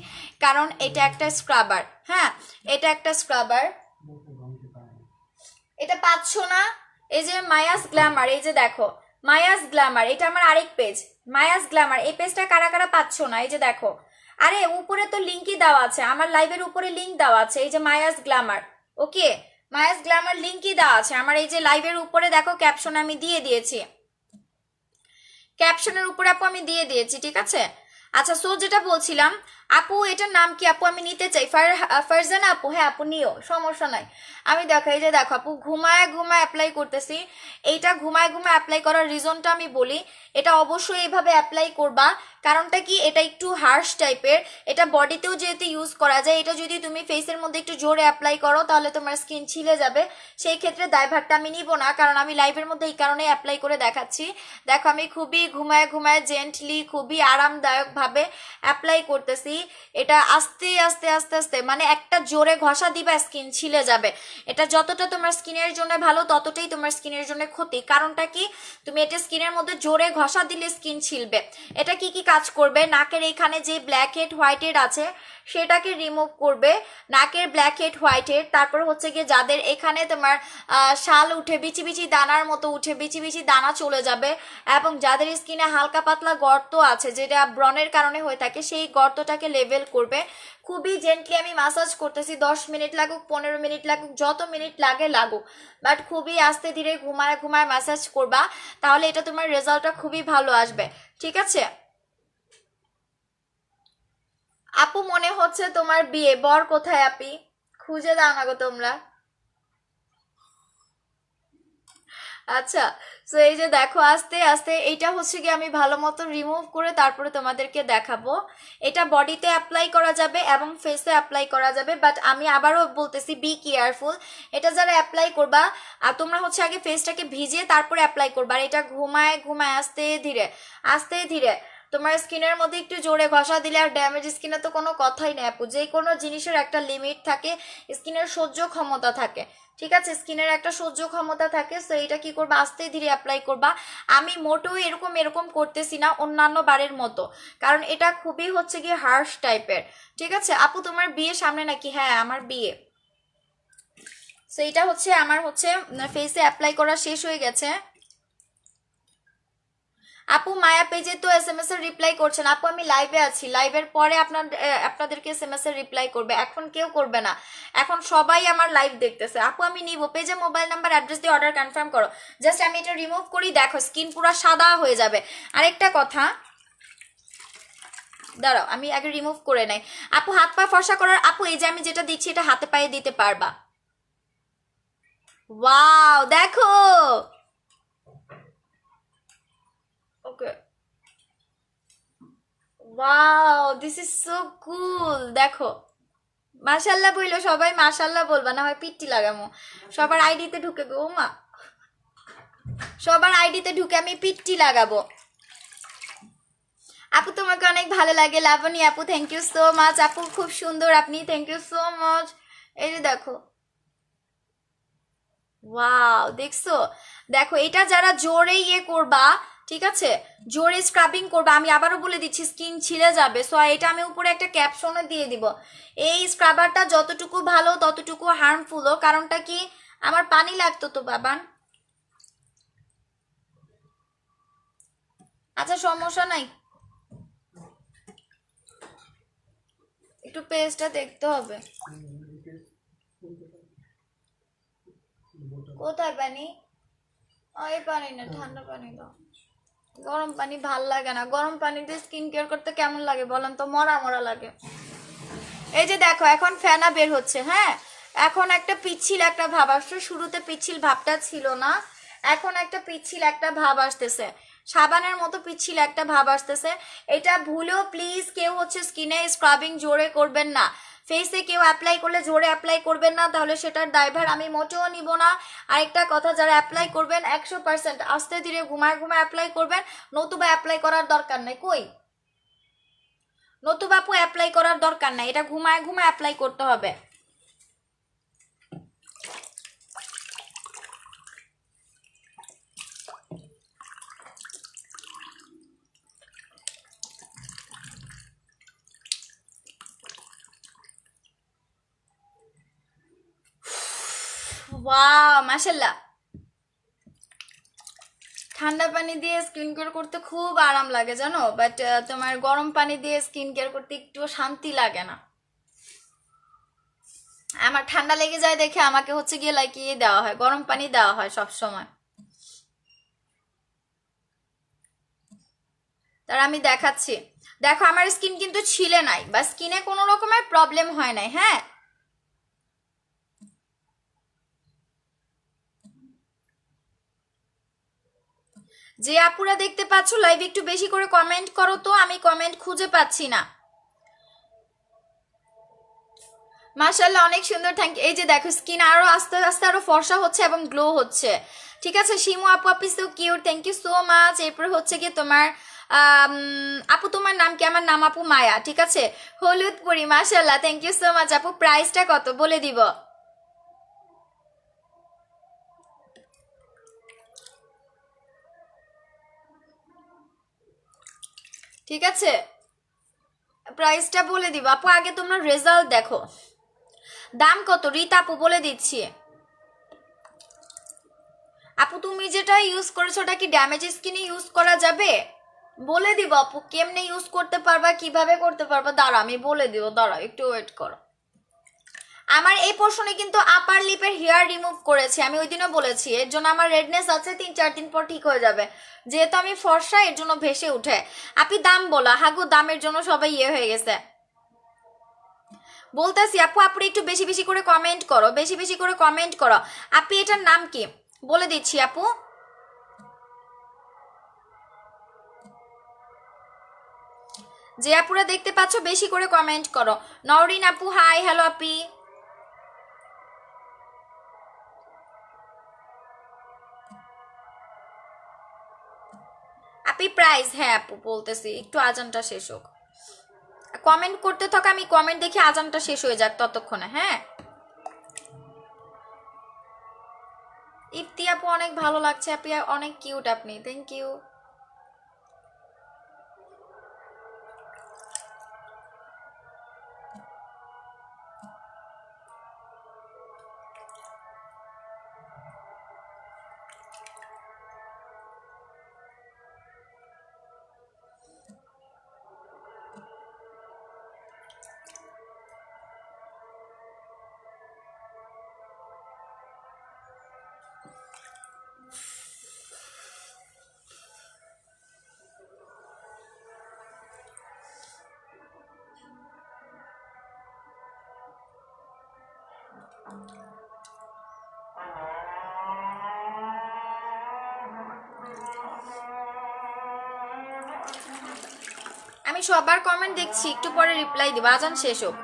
কারণ এটা একটা স্ক্রাবার। হ্যাঁ, এটা একটা স্ক্রাবার, এটা পাচ্ছ না? এই যে মায়াস গ্ল্যামার, এই যে দেখো মায়াস গ্ল্যামার, এটা আমার আরেক পেজ, মায়াস গ্ল্যামার, এই পেজটা কারা কারা পাচ্ছ না? এই যে দেখো, আরে উপরে তো লিঙ্কই দেওয়া আছে, আমার লাইভের উপরে লিঙ্ক দেওয়া আছে, এই যে মায়াস গ্ল্যামার। ওকে, মায়াস গ্ল্যামার লিঙ্কই দেওয়া আছে আমার এই যে লাইভের উপরে, দেখো ক্যাপশন আমি দিয়ে দিয়েছি, ক্যাপশনের উপরে আপু আমি দিয়ে দিয়েছি, ঠিক আছে? আচ্ছা, সো যেটা বলছিলাম, আপু এটার নাম কি আপু? আমি নিতে চাই ফারজানা আপু। হ্যাঁ আপু নিও, সমস্যা নাই। আমি দেখো এই যে দেখো আপু ঘুমায় ঘুমায় অ্যাপ্লাই করতেছি। এইটা ঘুমায় ঘুমায় অ্যাপ্লাই করার রিজনটা আমি বলি, এটা অবশ্যই এইভাবে অ্যাপ্লাই করবা, কারণটা কি এটা একটু হার্শ টাইপের, এটা বডিতেও যেহেতু ইউজ করা যায়, এটা যদি তুমি ফেসের মধ্যে একটু জোরে অ্যাপ্লাই করো তাহলে তোমার স্কিন ছিলে যাবে, সেই ক্ষেত্রে দায়ভারটা আমি নিব না, কারণ আমি লাইভের মধ্যে এই কারণে অ্যাপ্লাই করে দেখাচ্ছি। দেখো আমি খুবই ঘুমায় ঘুমায় জেন্টলি খুবই আরামদায়ক ভাবে অ্যাপ্লাই করতেছি, এটা আস্তে আস্তে আস্তে আস্তে, মানে একটা জোরে ঘষা দিবা স্কিন ছিলে যাবে। এটা যতটা তোমার স্কিনের জন্য ভালো ততটাই তোমার স্কিনের জন্য ক্ষতি, কারণটা কি তুমি এটা স্কিনের মধ্যে জোরে ঘষা দিলে স্কিন ছিলবে। এটা কি কি কাজ করবে? নাকের এখানে যে ব্ল্যাক হেড হোয়াইট হেড আছে সেটাকে রিমুভ করবে, নাকের ব্ল্যাক হেড হোয়াইট হেড। তারপর হচ্ছে গিয়ে যাদের এখানে তোমার শাল উঠে বিচি বিচি দানার মতো উঠে বিচি বিচি দানা চলে যাবে, এবং যাদের স্কিনে হালকা পাতলা গর্ত আছে যেটা ব্রণের কারণে হয়ে থাকে সেই গর্তটাকে লেভেল করবে। খুবই জেন্টলি আমি মাসাজ করতেছি, 10 মিনিট লাগুক 15 মিনিট লাগুক যত মিনিট লাগে লাগুক, বাট খুবই আস্তে ধীরে ঘুমায় ঘুমায় মাসাজ করবা, তাহলে এটা তোমার রেজাল্টটা খুবই ভালো আসবে। ঠিক আছে আপু, মনে হচ্ছে তোমার বিয়ে, বর কোথায় আপি? খুঁজে দাও না গো তোমরা। আচ্ছা, তো এই যে দেখো আস্তে আস্তে এইটা হচ্ছে কি আমি ভালো মতো রিমুভ করে তারপরে তোমাদেরকে দেখাবো। এটা বডিতে অ্যাপ্লাই করা যাবে এবং ফেসে অ্যাপ্লাই করা যাবে, বাট আমি আবারও বলতেছি বি কেয়ারফুল। এটা যারা অ্যাপ্লাই করবা আর তোমরা হচ্ছে আগে ফেসটাকে ভিজিয়ে তারপরে অ্যাপ্লাই করবা, আর এটা ঘুমায় ঘুমায় আস্তে ধীরে তোমার স্কিনের মধ্যে একটু জোরে ঘষা দিলে, আর ড্যামেজ স্কিনে তো কোনো কথাই নেই আপু, যে কোনো জিনিসের একটা লিমিট থাকে, স্কিনের সহ্য ক্ষমতা থাকে। ঠিক আছে, স্কিনের একটা সহ্য ক্ষমতা থাকে, সো এটা কি করবা আস্তে ধীরে অ্যাপ্লাই করবা। আমি মোটেও এরকম এরকম করতেছি না অন্যান্য বারের মতো, কারণ এটা খুবই হচ্ছে কি হার্শ টাইপের। ঠিক আছে আপু, তোমার বিয়ে সামনে নাকি? হ্যাঁ আমার বিয়ে। সো এটা হচ্ছে আমার হচ্ছে ফেসে অ্যাপ্লাই করা শেষ হয়ে গেছে। আপু মায়া পেজে তো এসএমএস এর রিপ্লাই করছেন আপু, আমি লাইভে আছি, লাইভের পরে আপনাদেরকে এসএমএস এর রিপ্লাই করবে, এখন কেউ করবে না, এখন সবাই আমার লাইভ দেখতেছে। আপু আমি নিব, পেজে মোবাইল নাম্বার অ্যাড্রেস দিয়ে অর্ডার কনফার্ম করো। জাস্ট আমি এটা রিমুভ করি, দেখো স্কিন পুরো সাদা হয়ে যাবে। আরেকটা কথা, দাঁড়াও আমি আগে রিমুভ করে নেই। আপু হাত পা ফর্সা করার, আপু এই যে আমি যেটা দিচ্ছি এটা হাতে পায়ে দিতে পারবা। ওয়াও দেখো, okay, wow this is so cool. দেখো মাশাল্লাহ বইলো সবাই, মাশাল্লাহ বলবা, না হয় পিট্টি লাগামো। সবার আইডিতে ঢুকে গো মা, সবার আইডিতে ঢুকে আমি পিট্টি লাগাবো। আপু তোমাকে অনেক ভালো লাগে লাবণী আপু, থ্যাংক ইউ সো মাচ আপু, খুব সুন্দর আপনি, থ্যাংক ইউ সো মাচ। এই যে দেখো, ওয়াও দেখছো, দেখো এটা যারা জোরে ইয়ে করবা, ঠিক আছে জোরে স্ক্রাবিং করবা, আমি আবারও বলে দিচ্ছি স্কিন ছিঁড়ে যাবে, সো এটা আমি উপরে একটা ক্যাপশনে দিয়ে দিব। এই স্ক্রাবারটা যতটুকু ভালো ততটুকু হার্মফুলও, কারণটা কি আমার পানি লাগতো তো বাবান। আচ্ছা সমস্যা নাই, একটু পেজটা দেখতে হবে। কোথায় পানি? ওই পানি না, ঠান্ডা পানি দাও। গরম পানি ভাল লাগে না, গরম পানি দিয়ে স্কিন কেয়ার করতে কেমন লাগে বলেন তো, মরা মরা লাগে। এই যে দেখো এখন ফেনা বের হচ্ছে, হ্যাঁ এখন একটা পিচ্ছিল একটা ভাব আসছে, শুরুতে পিচ্ছিল ভাবটা ছিল না, এখন একটা পিচ্ছিল একটা ভাব আসতেছে, সাবানের মতো পিচ্ছিল একটা ভাব আসতেছে। এটা ভুলেও প্লিজ কেউ হচ্ছে স্কিনে স্ক্রাবিং জোরে করবেন না, ফেসে কেউ অ্যাপ্লাই করলে জোরে অ্যাপ্লাই করবেন না, তাহলে সেটার দায়ভার আমি মোটেও নিব না। আরেকটা কথা, যারা অ্যাপ্লাই করবেন 100% আস্তে ধীরে ঘুমায় ঘুমায় অ্যাপ্লাই করবেন, নতুবা অ্যাপ্লাই করার দরকার নাই। কই নতুবা আপু অ্যাপ্লাই করার দরকার নাই, এটা ঘুমায় ঘুমায় অ্যাপ্লাই করতে হবে। ওয়াও মাশাআল্লাহ, ঠান্ডা পানি দিয়ে স্কিন কেয়ার করতে খুব আরাম লাগে জানো, বাট তোমার গরম পানি দিয়ে স্কিন কেয়ার করতে একটু শান্তি লাগে না। আমার ঠান্ডা লেগে যায় দেখে আমাকে হচ্ছে গিয়ে লাইক ইয়ে দেওয়া হয়, গরম পানি দেওয়া হয় সব সময়। তার আমি দেখাচ্ছি, দেখো আমার স্কিন কিন্তু ছিলে নাই বা স্কিনে কোনো রকমের প্রবলেম হয় নাই। হ্যাঁ, যে আপুরা দেখতে পাচ্ছ লাইভ একটু বেশি করে কমেন্ট করো তো, আমি কমেন্ট খুঁজে পাচ্ছি না। মাশাআল্লাহ অনেক সুন্দর, থ্যাংক ইউ। এই যে দেখো স্কিন আরো আস্তে আস্তে আরো ফর্সা হচ্ছে এবং গ্লো হচ্ছে। ঠিক আছে শিমু আপু, আপনি so cute, thank you so much. এরপর হচ্ছে কি তোমার আপু তোমার নাম কি? আমার নাম আপু মায়া। ঠিক আছে, হলুদ পরি, মাশাআল্লাহ থ্যাংক ইউ সো মাচ আপু। প্রাইসটা কত বলে দিব? ঠিক আছে, প্রাইসটা বলে দিব আপু, আগে তোমরা রেজাল্ট দেখো। দাম কত রীতা আপু বলে দিচ্ছি। আপু তুমি যেটা ইউজ করেছো ওটা কি ড্যামেজ স্কিনে ইউজ করা যাবে? বলে দিব আপু, কেমনে ইউজ করতে পারবা, কিভাবে করতে পারবা, দাঁড়া আমি বলে দিব, দাঁড়া একটু ওয়েট করো। আমার এই পোর্শনে কিন্তু আপার লিপের হেয়ার রিমুভ করেছি, আমি ওই দিনও বলেছি। এর জন্য আমার রেডনেস আছে, 3-4 দিন পর ঠিক হয়ে যাবে। যেহেতু আমি ফর্সা, এর জন্য ভেসে উঠে। আপনি দাম বলা হাগু, দামের জন্য সবাই ইয়ে হয়ে গেছে। বলতেছি আপু, আপনি একটু বেশি বেশি করে কমেন্ট করো, বেশি বেশি করে কমেন্ট করো। আপনি এটার নাম কি বলে দিচ্ছি আপু। যে আপুরা দেখতে পাচ্ছ বেশি করে কমেন্ট করো। নওরিন আপু হাই, হ্যালো আপি। আপি প্রাইস, হ্যাঁ আপু বলতেছি, একটু আজানটা শেষ হোক, কমেন্ট করতে থাক, আমি কমেন্ট দেখি আজানটা শেষ হয়ে যাক ততক্ষণে। হ্যাঁ, ইফতি আপু অনেক ভালো লাগছে, আপনি অনেক কিউট আপনি, থ্যাংক ইউ। আমি সবার কমেন্ট দেখছি, একটু পরে রিপ্লাই দিব, আজান শেষ হোক।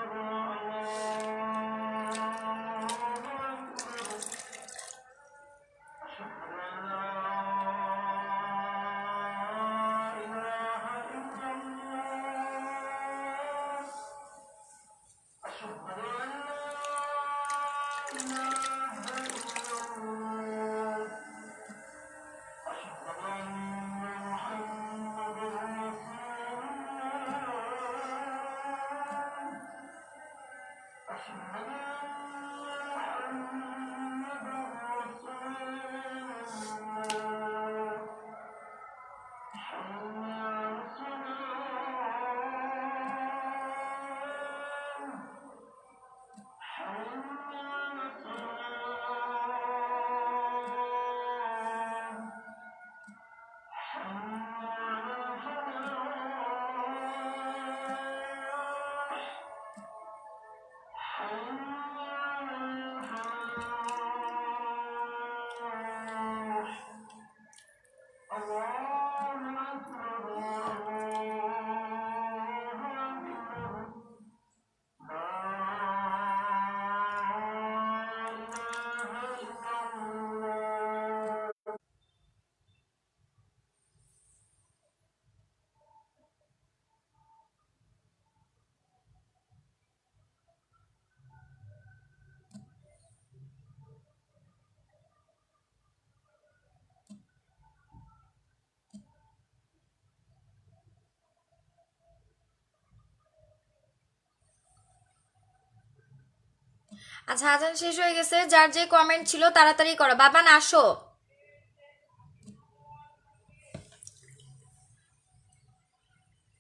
আচ্ছা আজান শেষ হয়ে গেছে, যার যে কমেন্ট ছিল তাড়াতাড়ি করো। বাবান আসো।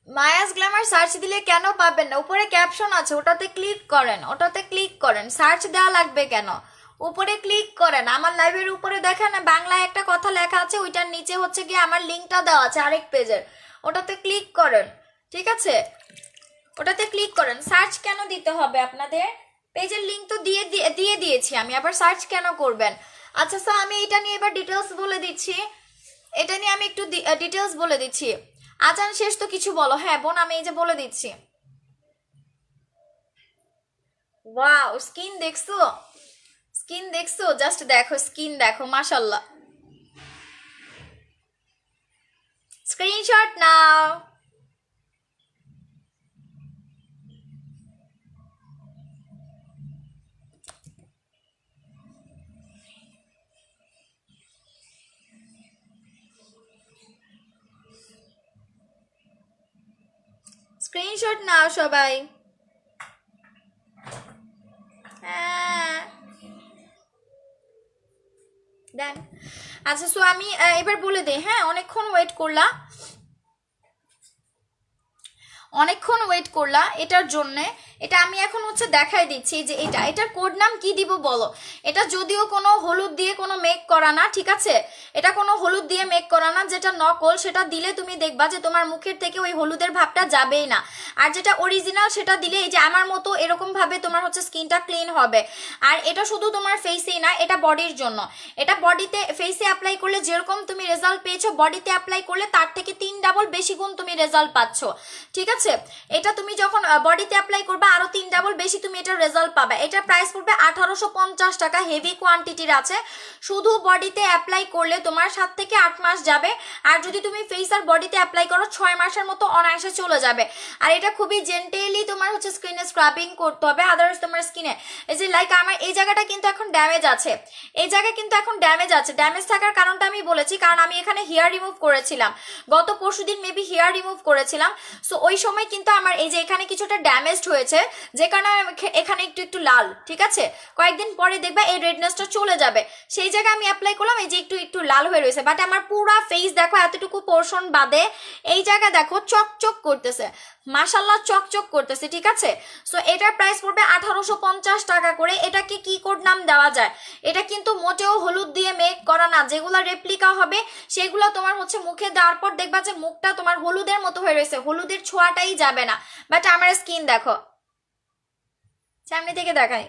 মায়াস গ্ল্যামার সার্চ দিলে কেন পাবেন না? উপরে ক্যাপশন আছে, ওটাতে ক্লিক করেন, ওটাতে ক্লিক করেন, সার্চ দেওয়া লাগবে কেন? উপরে ক্লিক করেন, আমার লাইভের উপরে দেখেন বাংলায় একটা কথা লেখা আছে, ওইটার নিচে হচ্ছে গিয়ে আমার লিঙ্কটা দেওয়া আছে আরেক পেজের, ওটাতে ক্লিক করেন, ঠিক আছে? ওটাতে ক্লিক করেন। সার্চ কেন দিতে হবে আপনাদের? পেজের লিঙ্ক তো দিয়ে দিয়েছি আমি, আবার সার্চ কেন করবেন? আচ্ছা স্যার, আমি এটা নিয়ে এবার ডিটেলস বলে দিচ্ছি, এটা নিয়ে আমি একটু ডিটেলস বলে দিচ্ছি। আজান শেষ তো কিছু বলো। হ্যাঁ বোন, আমি এই যে বলে দিচ্ছি। ওয়াও, স্কিন দেখছো? স্কিন দেখছো? জাস্ট দেখো, স্কিন দেখো, মাশাল্লাহ। স্ক্রিনশট নাও। স্ক্রিনশট নাও সবাই। হ্যাঁ দেন। আচ্ছা সো আমি এবার বলে দিই। হ্যাঁ, অনেকক্ষণ ওয়েট করলা, অনেকক্ষণ ওয়েট করলা এটার জন্যে। এটা আমি এখন হচ্ছে দেখাই দিচ্ছি যে এটার কোড নাম কি দিব বলো। এটা যদিও কোনো হলুদ দিয়ে কোনো মেক করা না, ঠিক আছে? এটা কোনো হলুদ দিয়ে মেক করা না, যেটা নকল সেটা দিলে তুমি দেখবা যে তোমার মুখের থেকে ওই হলুদের ভাবটা যাবেই না। আর যেটা অরিজিনাল সেটা দিলে এই যে আমার মতো এরকম ভাবে তোমার হচ্ছে স্কিনটা ক্লিন হবে। আর এটা শুধু তোমার ফেসেই না, এটা বডির জন্য। এটা বডিতে ফেসে অ্যাপ্লাই করলে যেরকম তুমি রেজাল্ট পেয়েছো, বডিতে অ্যাপ্লাই করলে তার থেকে 3 ডাবল বেশি গুণ তুমি রেজাল্ট পাচ্ছ, ঠিক আছে? এটা তুমি যখন বডিতে অ্যাপ্লাই করবে আরো 3 ডাবল বেশি তুমি এটার রেজাল্ট পাবে। এটার প্রাইস পড়বে 1850 টাকা, হেভি কোয়ান্টিটির আছে। শুধু বডিতে অ্যাপ্লাই করলে তোমার 7 থেকে 8 মাস যাবে। আর যদি তুমি ফেস আর বডিতে অ্যাপ্লাই করো 6 মাসের মতো অনায়াসে চলে যাবে। আর এটা খুবই জেন্টেলি তোমার হচ্ছে স্কিনে স্ক্রাবিং করতে হবে, আদারওয়াইজ তোমার স্কিনে এই যে লাইক আমার এই জায়গাটা কিন্তু এখন ড্যামেজ আছে, এই জায়গা কিন্তু এখন ড্যামেজ আছে। ড্যামেজ থাকার কারণটা আমি বলেছি, কারণ আমি এখানে হেয়ার রিমুভ করেছিলাম গত পরশুদিন, মেবি হেয়ার রিমুভ করেছিলাম। সো ওই সময় কিন্তু আমার এই যে এখানে কিছুটা ড্যামেজড হয়েছে, যে কারণে এখানে একটু একটু লাল, ঠিক আছে? কয়েকদিন পরে দেখবা এই রেডনেসটা চলে যাবে। সেই জায়গায় আমি অ্যাপ্লাই করলাম, এই যে একটু একটু লাল হয়ে রয়েছে, বাট আমার পুরো ফেস দেখো এতটুকু পোর্শন বাদে এই জায়গা দেখো চকচক করতেছে, মাশাল্লাহ চকচক করতেছে, ঠিক আছে? সো এটার প্রাইস পড়বে 1850 টাকা করে। এটাকে কি কোড নাম দেওয়া যায়? এটা কিন্তু মোটেও হলুদ দিয়ে মেক করা না, যেগুলো রেপ্লিকা হবে সেগুলো তোমার হচ্ছে মুখে দেওয়ার পর দেখবা যে মুখটা তোমার হলুদের মতো হয়ে রয়েছে, হলুদের ছোঁয়াটাই যাবে না। বাট আমার স্কিন দেখো, সামনে থেকে দেখাই,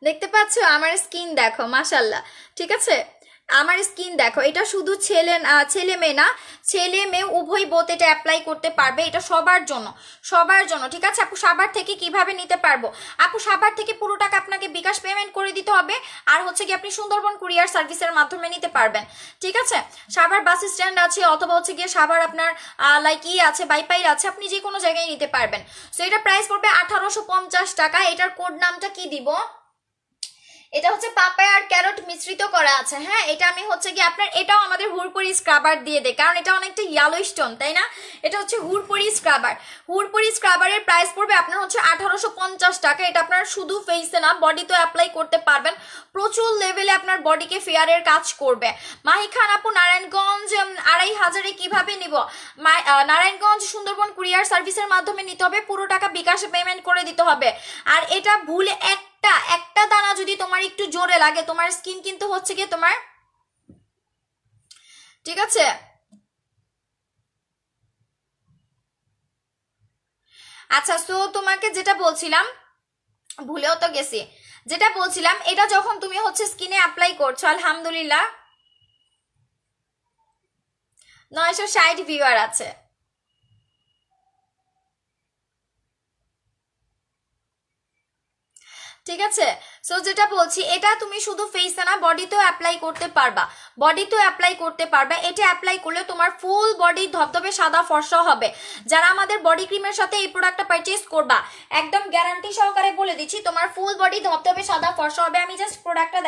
দেখতে পাচ্ছ আমার স্কিন দেখো, মাশাল্লাহ, ঠিক আছে? আমার স্কিন দেখো, এটা শুধু ছেলে মেয়ে না, ছেলে মেয়ে উভয় বোথ এটা অ্যাপ্লাই করতে পারবে। এটা সবার জন্য, সবার জন্য, ঠিক আছে? আপু সাবার থেকে কিভাবে নিতে পারবো? আপু সাবার থেকে পুরো টাকা আপনাকে বিকাশ পেমেন্ট করে দিতে হবে, আর হচ্ছে কি আপনি সুন্দরবন কুরিয়ার সার্ভিসের মাধ্যমে নিতে পারবেন, ঠিক আছে? সাবার বাস স্ট্যান্ড আছে, অথবা হচ্ছে গিয়ে সাবার আপনার লাইক ই আছে, বাইপাইল আছে, আপনি যে কোনো জায়গায় নিতে পারবেন। সো এটা প্রাইস পড়বে 1850 টাকা। এটার কোড নামটা কি দিব? এটা হচ্ছে পাপায়া আর ক্যারট মিশ্রিত করা আছে। হ্যাঁ, এটা আমি হচ্ছে কি আপনার এটাও আমাদের হুড়পুরি স্ক্রাবার দিয়ে দেয়, কারণ এটা অনেকটা ইয়েলো স্টোন, তাই না? এটা হচ্ছে হুড়পুরি স্ক্রাবার। হুড়পুরি স্ক্রাবারের প্রাইস পড়বে আপনার হচ্ছে 1850 টাকা। এটা আপনার শুধু ফেসে না, বডিতেও অ্যাপ্লাই করতে পারবেন, প্রচুর লেভেলে আপনার বডিকে ফেয়ারের কাজ করবে। মাহি খান আপু, নারায়ণগঞ্জ 2500 কিভাবে নিব? নারায়ণগঞ্জ সুন্দরবন কুরিয়ার সার্ভিসের মাধ্যমে নিতে হবে, পুরো টাকা বিকাশে পেমেন্ট করে দিতে হবে। আর এটা ভুলে একটা একটা দানা যদি তোমার একটু জোরে লাগে, তোমার স্কিন কিন্তু হচ্ছে গিয়ে তোমার, ঠিক আছে? আচ্ছা সো তোমাকে যেটা বলছিলাম, ভুলেও তো গেছি, যেটা বলছিলাম এটা যখন তুমি হচ্ছে স্কিনে অ্যাপ্লাই করছো, আলহামদুলিল্লাহ 960 ভিউয়ার আছে। ঠিক আছে। সো যেটা বলছি, এটা তুমি শুধু ফেসে না বডিতেও অ্যাপ্লাই করতে পারবা, বডিতেও অ্যাপ্লাই করতে পারবা। এটা অ্যাপ্লাই করলে তোমার ফুল বডি ধবধবে সাদা ফর্সা হবে। যারা আমাদের বডি ক্রিমের সাথে এই প্রোডাক্টটা পারচেজ করবা, একদম গ্যারান্টি সহকারে বলে দিচ্ছি তোমার ফুল বডি ধবধবে সাদা ফর্সা হবে। আমি জাস্ট প্রোডাক্টটা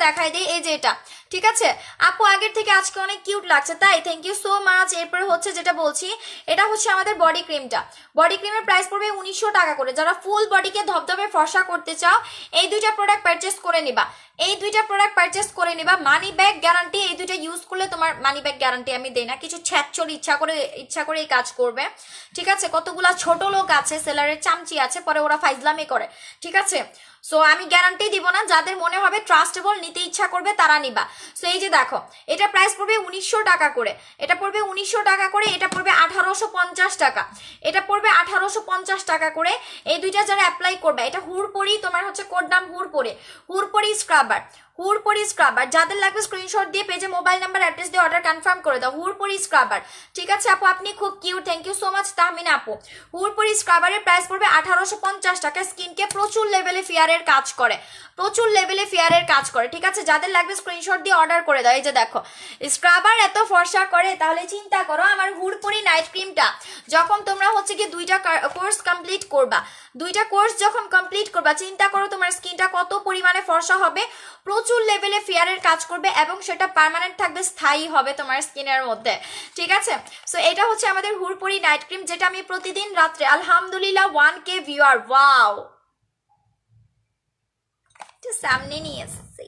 দেখাই দিই, এই যে এটা। ঠিক আছে আপু, আগের থেকে আজকে অনেক কিউট লাগছে, তাই থ্যাংক ইউ সো মাচ। এরপরে হচ্ছে যেটা বলছি, এটা হচ্ছে আমাদের বডি ক্রিমটা। বডি ক্রিমের প্রাইস পড়বে 1900 টাকা করে। যারা ফুল বডিকে ধবধবে ফর্সা করতে চাও, এই দুইটা প্রোডাক্ট পারচেস করে নিবা, মানি ব্যাগ গ্যারান্টি। এই দুইটা ইউজ করলে তোমার মানি ব্যাগ গ্যারান্টি আমি দেই না, কিছু ছ্যাচর ইচ্ছা করে এই কাজ করবে। ঠিক আছে, কতগুলা ছোট লোক আছে, সেলারের চামচি আছে, পরে ওরা ফাইজলামি করে। ঠিক আছে, সো আমি গ্যারান্টি দিব না, যাদের মনে হবে ট্রাস্টেবল, নিতে ইচ্ছা করবে তারা নিবা। সো এই যে দেখো, এটা প্রাইস পড়বে 1900 টাকা করে, এটা পড়বে 1900 টাকা করে, এটা পড়বে 1850 টাকা, এটা পড়বে 1850 টাকা করে। এই দুইটা যারা অ্যাপ্লাই করবে, এটা হুড়পড়ি, তোমার হচ্ছে কোড নাম হুড়পড়ি স্ক্রাবার। যাদের লাগবে স্ক্রিনশট দিয়ে পেজে মোবাইল নাম্বার অ্যাড্রেস দিয়ে অর্ডার কনফার্ম করে দাও। হুড়পড়ি স্ক্রাবার। ঠিক আছে আপু, আপনি খুব cute, thank you so much Tahmina আপু। হুড়পড়ি স্ক্রাবারের প্রাইস পড়বে 1850 টাকা। স্কিনকে প্রচুর লেভেলে ফেয়ারের কাজ করে, ঠিক আছে। যাদের লাগবে স্ক্রিনশট দিয়ে অর্ডার করে দাও। এই যে দেখো, স্ক্রাবার এত ফর্সা করে, তাহলে চিন্তা করো আমার হুড়পড়ি নাইট ক্রিমটা যখন তোমরা হচ্ছে কি দুইটা কোর্স কমপ্লিট করবা, চিন্তা করো তোমার স্কিনটা কত পরিমাণে ফর্সা হবে, প্রচুর লেভেলে ফেয়ারের কাজ করবে, এবং সেটা পার্মানেন্ট থাকবে, স্থায়ী হবে তোমার স্কিনের মধ্যে। ঠিক আছে, সো এটা হচ্ছে আমাদের হুড়পড়ি নাইট ক্রিম, যেটা আমি প্রতিদিন রাত্রে আলহামদুলিল্লাহ 1K ভিউয়ার, ওয়াও, সামনে নিয়ে এসেছি।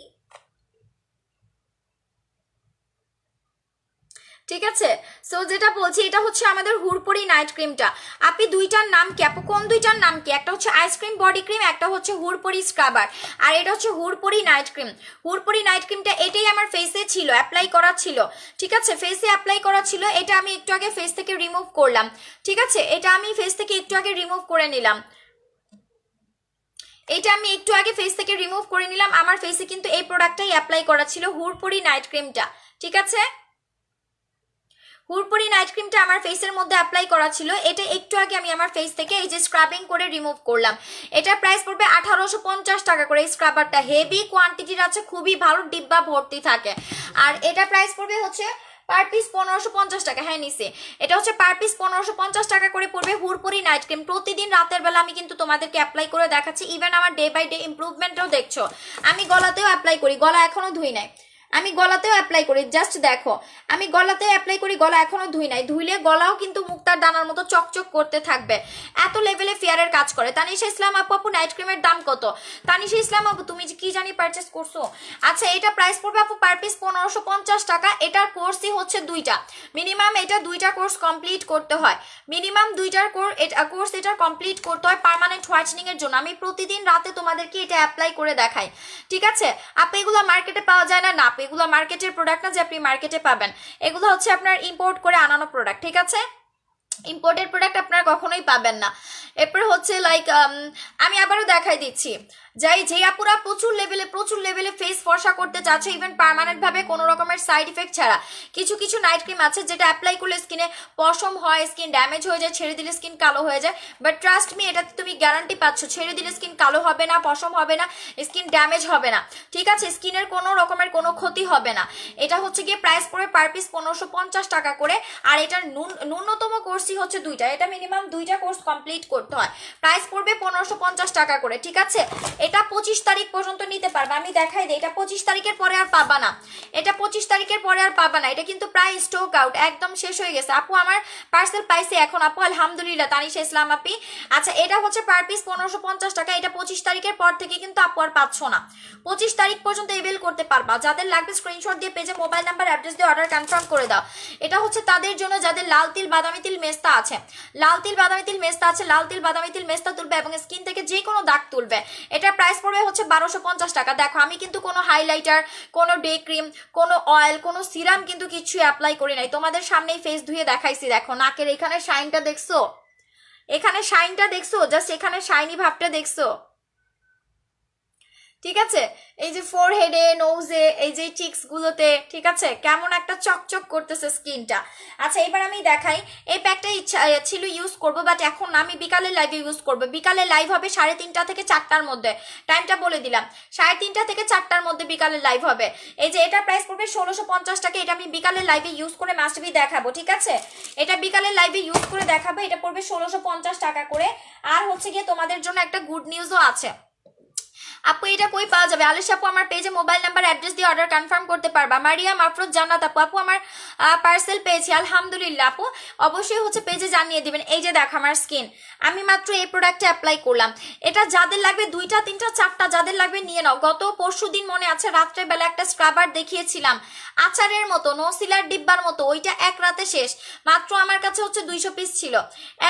ঠিক আছে, সো যেটা বলছি, এটা হচ্ছে আমাদের হুড়পড়ি নাইট ক্রিমটা। আপনি দুইটার নাম কি আপু? কোন দুইটার নাম কি? একটা হচ্ছে আইসক্রিম বডি ক্রিম, একটা হচ্ছে হুড়পড়ি স্ক্রাবার, আর এটা হচ্ছে হুড়পড়ি নাইট ক্রিম। হুড়পড়ি নাইট ক্রিমটা এটাই আমার ফেসে ছিল, অ্যাপ্লাই করা ছিল। ঠিক আছে, ফেসে অ্যাপ্লাই করা ছিল, এটা আমি একটু আগে ফেস থেকে রিমুভ করলাম। ঠিক আছে, এটা আমি ফেস থেকে একটু আগে রিমুভ করে নিলাম, আমার ফেসে কিন্তু এই প্রোডাক্টটাই অ্যাপ্লাই করা ছিল, হুড়পড়ি নাইট ক্রিমটা। ঠিক আছে, হুড়পড়ি নাইট ক্রিমটা আমার ফেসের মধ্যে অ্যাপ্লাই করা ছিল, এটা একটু আগে আমি আমার ফেস থেকে এই যে স্ক্রাবিং করে রিমুভ করলাম। এটার প্রাইস পড়বে 1850 টাকা করে। এই স্ক্রাবারটা হেভি কোয়ান্টিটির আছে, খুবই ভালো, ডিব্বা ভর্তি থাকে। আর এটা প্রাইস পড়বে হচ্ছে পার পিস 1550 টাকা। হ্যাঁ নিচে এটা হচ্ছে পার পিস 1550 টাকা করে পড়বে হুড়পড়ি নাইট ক্রিম। প্রতিদিন রাতের বেলা আমি কিন্তু তোমাদেরকে অ্যাপ্লাই করে দেখাচ্ছি, ইভেন আমার ডে বাই ডে ইমপ্রুভমেন্টও দেখছো। আমি গলাতেও অ্যাপ্লাই করি, গলা এখনো ধুই নাই, আমি গলাতেও অ্যাপ্লাই করি, জাস্ট দেখো, আমি গলাতেও অ্যাপ্লাই করি, গলা এখনো ধুই নাই, ধুইলে গলাও কিন্তু মুক্তার দানার মতো চকচক করতে থাকবে, এত লেভেলে ফেয়ারের কাজ করে। তানিশা ইসলাম আপু নাইট ক্রিমের দাম কত? তানিশা ইসলাম আপু, তুমি কি জানি পারচেস করছো? আচ্ছা, এটা প্রাইস পড়বে আপু পার পিস 1550 টাকা। এটার কোর্সই হচ্ছে দুইটা, মিনিমাম এটা দুইটা কোর্স কমপ্লিট করতে হয়, এটার কমপ্লিট করতে হয় পার্মানেন্ট হোয়াইটনিং এর জন্য। আমি প্রতিদিন রাতে তোমাদেরকে এটা অ্যাপ্লাই করে দেখাই। ঠিক আছে আপু, এগুলো মার্কেটে পাওয়া যায় না, এগুলো মার্কেটের প্রোডাক্ট না যে আপনি মার্কেটে পাবেন, এগুলো হচ্ছে আপনার ইম্পোর্ট করে আনানো প্রোডাক্ট। ঠিক আছে, ইম্পোর্টেড প্রোডাক্ট আপনারা কখনোই পাবেন না। এরপর হচ্ছে লাইক আমি আবারও দেখাই দিচ্ছি, যে আপুরা প্রচুর লেভেলে ফেস ফর্সা করতে চাচ্ছে, ইভেন পার্মানেন্ট ভাবে কোনো রকমের সাইড ইফেক্ট ছাড়া। কিছু নাইট ক্রিম আছে যেটা অ্যাপ্লাই করলে স্কিনে পশম হয়, স্কিন ড্যামেজ হয়ে যায়, ছেড়ে দিলে স্কিন কালো হয়ে যায়, বাট ট্রাস্ট মি, এটাতে তুমি গ্যারান্টি পাচ্ছ, ছেড়ে দিলে স্কিন কালো হবে না, পশম হবে না, স্কিন ড্যামেজ হবে না। ঠিক আছে, স্কিনের কোনো রকমের কোনো ক্ষতি হবে না। এটা হচ্ছে গিয়ে প্রাইস পড়ে পার পিস 1550 টাকা করে। আর এটার ন্যূনতম কোর্সই হচ্ছে দুইটা, এটা মিনিমাম দুইটা কোর্স কমপ্লিট করতে হয়। প্রাইস পড়বে 1550 টাকা করে। ঠিক আছে, এটা 25 তারিখ পর্যন্ত নিতে পারবে। আমি দেখাই দিই, এটা 25 তারিখের পরে আর পাবা না, এটা কিন্তু প্রায় স্টক আউট, একদম শেষ হয়ে গেছে। আপু আমার পার্সেল পাইছে এখন আপু, আলহামদুলিল্লাহ তানিশা ইসলাম আপি। আচ্ছা, এটা হচ্ছে পার পিস 1550 টাকা। এটা 25 তারিখের পর থেকে কিন্তু আপু আর পাচ্ছ না, 25 তারিখ পর্যন্ত এভেল করতে পারবা। যাদের লাগবে স্ক্রিনশট দিয়ে পেজে মোবাইল নাম্বার অ্যাড্রেস দিয়ে অর্ডার কনফার্ম করে দাও। এটা হচ্ছে তাদের জন্য যাদের লাল তিল বাদামি তিল মেস্তা আছে, লাল তিল বাদামি তিল মেস্তা তুলবে এবং স্কিন থেকে যে কোনো দাগ তুলবে। এটা প্রাইস পড়বে হচ্ছে 1250 টাকা। দেখো, আমি কিন্তু কোনো হাইলাইটার, কোনো ডে ক্রিম, কোনো অয়েল, কোনো সিরাম কিন্তু কিছু অ্যাপ্লাই করি নাই, তোমাদের সামনেই ফেস ধুয়ে দেখাইছি। দেখো নাকের এখানে শাইনটা দেখছো, জাস্ট এখানে শাইনি ভাবটা দেখছো, ঠিক আছে, এই যে ফোরহেডে, নোজে, এই যে চিক্স গুলোতে, ঠিক আছে, কেমন একটা চকচক করতেছে স্কিনটা। আচ্ছা এবার আমি দেখাই, এই প্যাকটা ইচ্ছা ছিল ইউজ করব, বাট এখন না, আমি বিকালে লাইভে ইউজ করব। বিকালে লাইভ হবে 3:30 থেকে 4টার মধ্যে, টাইমটা বলে দিলাম, 3:30 থেকে 4টার মধ্যে বিকালে লাইভ হবে। এই যে এটা প্রাইস পড়বে 1650 টাকা। এটা আমি বিকালে লাইভে ইউজ করে মাস্টবি দেখাবো, ঠিক আছে, এটা বিকালে লাইভে ইউজ করে দেখাবো। এটা পড়বে 1650 টাকা করে। আর হচ্ছে গিয়ে তোমাদের জন্য একটা গুড নিউজও আছে। আপু এটা কই পাওয়া যাবে? আলিশ আপু আমার পেজে মোবাইল নাম্বার অ্যাড্রেস দিয়ে অর্ডার কনফার্ম করতে পারবা। মারিয়াম আফরোজ জান্নাত আপু, আপু আমার পার্সেল পেয়েছি আলহামদুলিল্লাহ। আপু অবশ্যই হচ্ছে পেজে জানিয়ে দিবেন। এই যে দেখো আমার স্কিন, আমি মাত্র এই প্রোডাক্টটা অ্যাপ্লাই করলাম। এটা যাদের লাগবে 2টা 3টা 4টা যাদের লাগবে নিয়ে নাও। গত পরশুদিন মনে আছে রাত্রেবেলা একটা স্ক্রাবার দেখিয়েছিলাম আচারের মতো, নসিলার ডিব্বার মতো, ওইটা এক রাতে শেষ। মাত্র আমার কাছে হচ্ছে 200 পিস ছিল,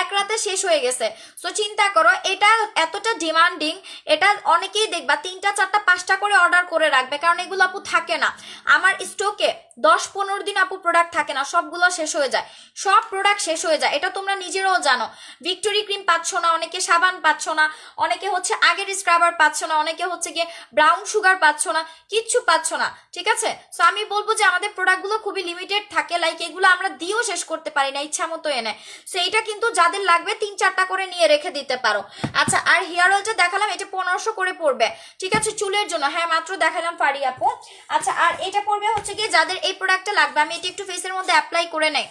এক রাতে শেষ হয়ে গেছে। সো চিন্তা করো, এটা এতটা ডিমান্ডিং, এটা অনেকেই দেখবা 3টা 4টা 5টা করে অর্ডার করে রাখবে, কারণ এগুলো আপু থাকে না আমার স্টকে। 10-15 দিন আপু প্রোডাক্ট থাকে না, সবগুলো শেষ হয়ে যায়, সব প্রোডাক্ট শেষ হয়ে যায়। এটা তোমরা নিজেরাও জানো। ভিক্টোরি ক্রিম পাচ্ছ না, অনেকে সাবান পাচ্ছ না, অনেকে হচ্ছে আগের স্ক্রাবার পাচ্ছ না, অনেকে হচ্ছে গিয়ে ব্রাউন সুগার পাচ্ছ না, কিচ্ছু পাচ্ছ না, ঠিক আছে। সো আমি বলবো যে আমাদের প্রোডাক্টগুলো খুবই লিমিটেড থাকে, লাইক এগুলো আমরা দিয়েও শেষ করতে পারি না ইচ্ছা মতো এনে। সো এইটা কিন্তু যাদের লাগবে 3-4টা করে নিয়ে রেখে দিতে পারো। আচ্ছা আর হেয়ার অয়েলটা দেখালাম, এটা 1500 করে পড়বে, ঠিক আছে, চুলের জন্য। হ্যাঁ মাত্র দেখালাম পারি আপু। আচ্ছা আর এটা পড়বে হচ্ছে গিয়ে যাদের এই প্রোডাক্টটা লাগবে, আমি এটা একটু ফেসের মধ্যে অ্যাপ্লাই করে নেই।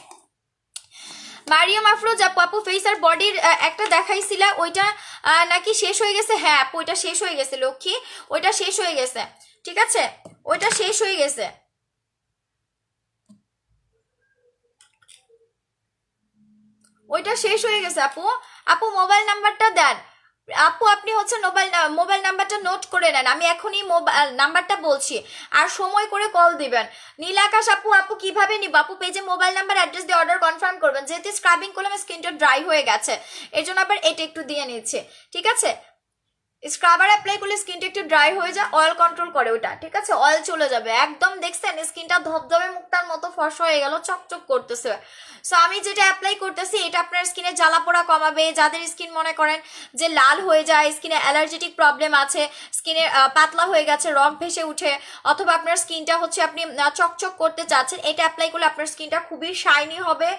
মারিয়াম আফরোজ আপু, আপু ফেস আর বডির একটা দেখাইছিল, ওইটা নাকি শেষ হয়ে গেছে? হ্যাঁ আপু ওইটা শেষ হয়ে গেছে লক্ষ্মী, ওইটা শেষ হয়ে গেছে, ঠিক আছে, ওইটা শেষ হয়ে গেছে। ওইটা শেষ হয়ে গেছে আপু। আপু মোবাইল নাম্বারটা দেন আপু, আপনি হচ্ছে মোবাইল নাম্বারটা নোট করে নেন, আমি এখনই মোবাইল নাম্বারটা বলছি, আর সময় করে কল দিবেন। নীলাকাশ আপু, আপু কিভাবে নিব? আপু পেজে মোবাইল নাম্বার অ্যাড্রেস দিয়ে অর্ডার কনফার্ম করবেন। যেহেতু স্ক্রাবিং করলে আমার স্কিনটা ড্রাই হয়ে গেছে, এই জন্য আবার এটা একটু দিয়ে নিচ্ছে, ঠিক আছে। স্ক্রাবার অ্যাপ্লাই করলে স্কিনটা একটু ড্রাই হয়ে যায়, অয়েল কন্ট্রোল করে ওটা, ঠিক আছে, অয়েল চলে যাবে একদম। দেখছেন স্কিনটা ধবধবে মুক্তার মতো ফর্সা হয়ে গেল, চকচক করতেছে। সো আমি যেটা অ্যাপ্লাই করতেছি এটা আপনার স্কিনে জ্বালা পোড়া কমাবে। যাদের স্কিন মনে করেন যে লাল হয়ে যায়, স্কিনে অ্যালার্জেটিক প্রবলেম আছে, স্কিনে পাতলা হয়ে গেছে, রগ ভেসে উঠে, অথবা আপনার স্কিনটা হচ্ছে আপনি চকচক করতে চাচ্ছেন, এটা অ্যাপ্লাই করলে আপনার স্কিনটা খুবই শাইনি হবে,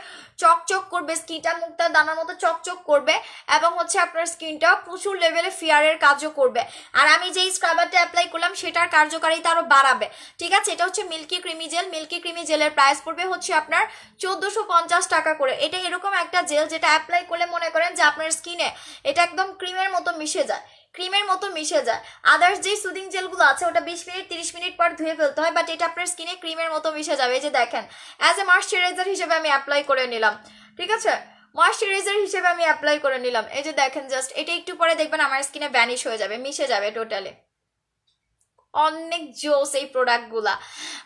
চকচক করবে, স্কিনটা মুক্তার দানার মতো চকচক করবে, এবং হচ্ছে আপনার স্কিনটা প্রচুর লেভেলে ফেয়ারের কাজও করবে। আর আমি যেই স্ক্রাবারটা অ্যাপ্লাই করলাম সেটার কার্যকারিতা আরো বাড়াবে, ঠিক আছে। এটা হচ্ছে milky creamy gel. Milky creamy জেলের প্রাইস পড়বে হচ্ছে আপনার 1450 টাকা করে। এটা এরকম একটা জেল যেটা অ্যাপ্লাই করলে মনে করেন যে আপনার স্কিনে এটা একদম ক্রিমের মতো মিশে যায়, ক্রিমের মতো মিশে যায়। আদার্স যে সুদিং জেলগুলো আছে ওটা 20 মিনিট 30 মিনিট পর ধুয়ে ফেলতে হয়, বাট এটা আপনার স্কিনে ক্রিমের মতো মিশে যাবে। এই যে দেখেন, অ্যাজ এ ময়শ্চারাইজার হিসেবে আমি অ্যাপ্লাই করে নিলাম, ঠিক আছে, ময়শ্চারাইজার হিসেবে আমি অ্যাপ্লাই করে নিলাম। এই যে দেখেন, জাস্ট এটা একটু পরে দেখবেন আমার স্কিনে ভ্যানিশ হয়ে যাবে, মিশে যাবে টোটালি। অনেক জোস এই প্রোডাক্টগুলা।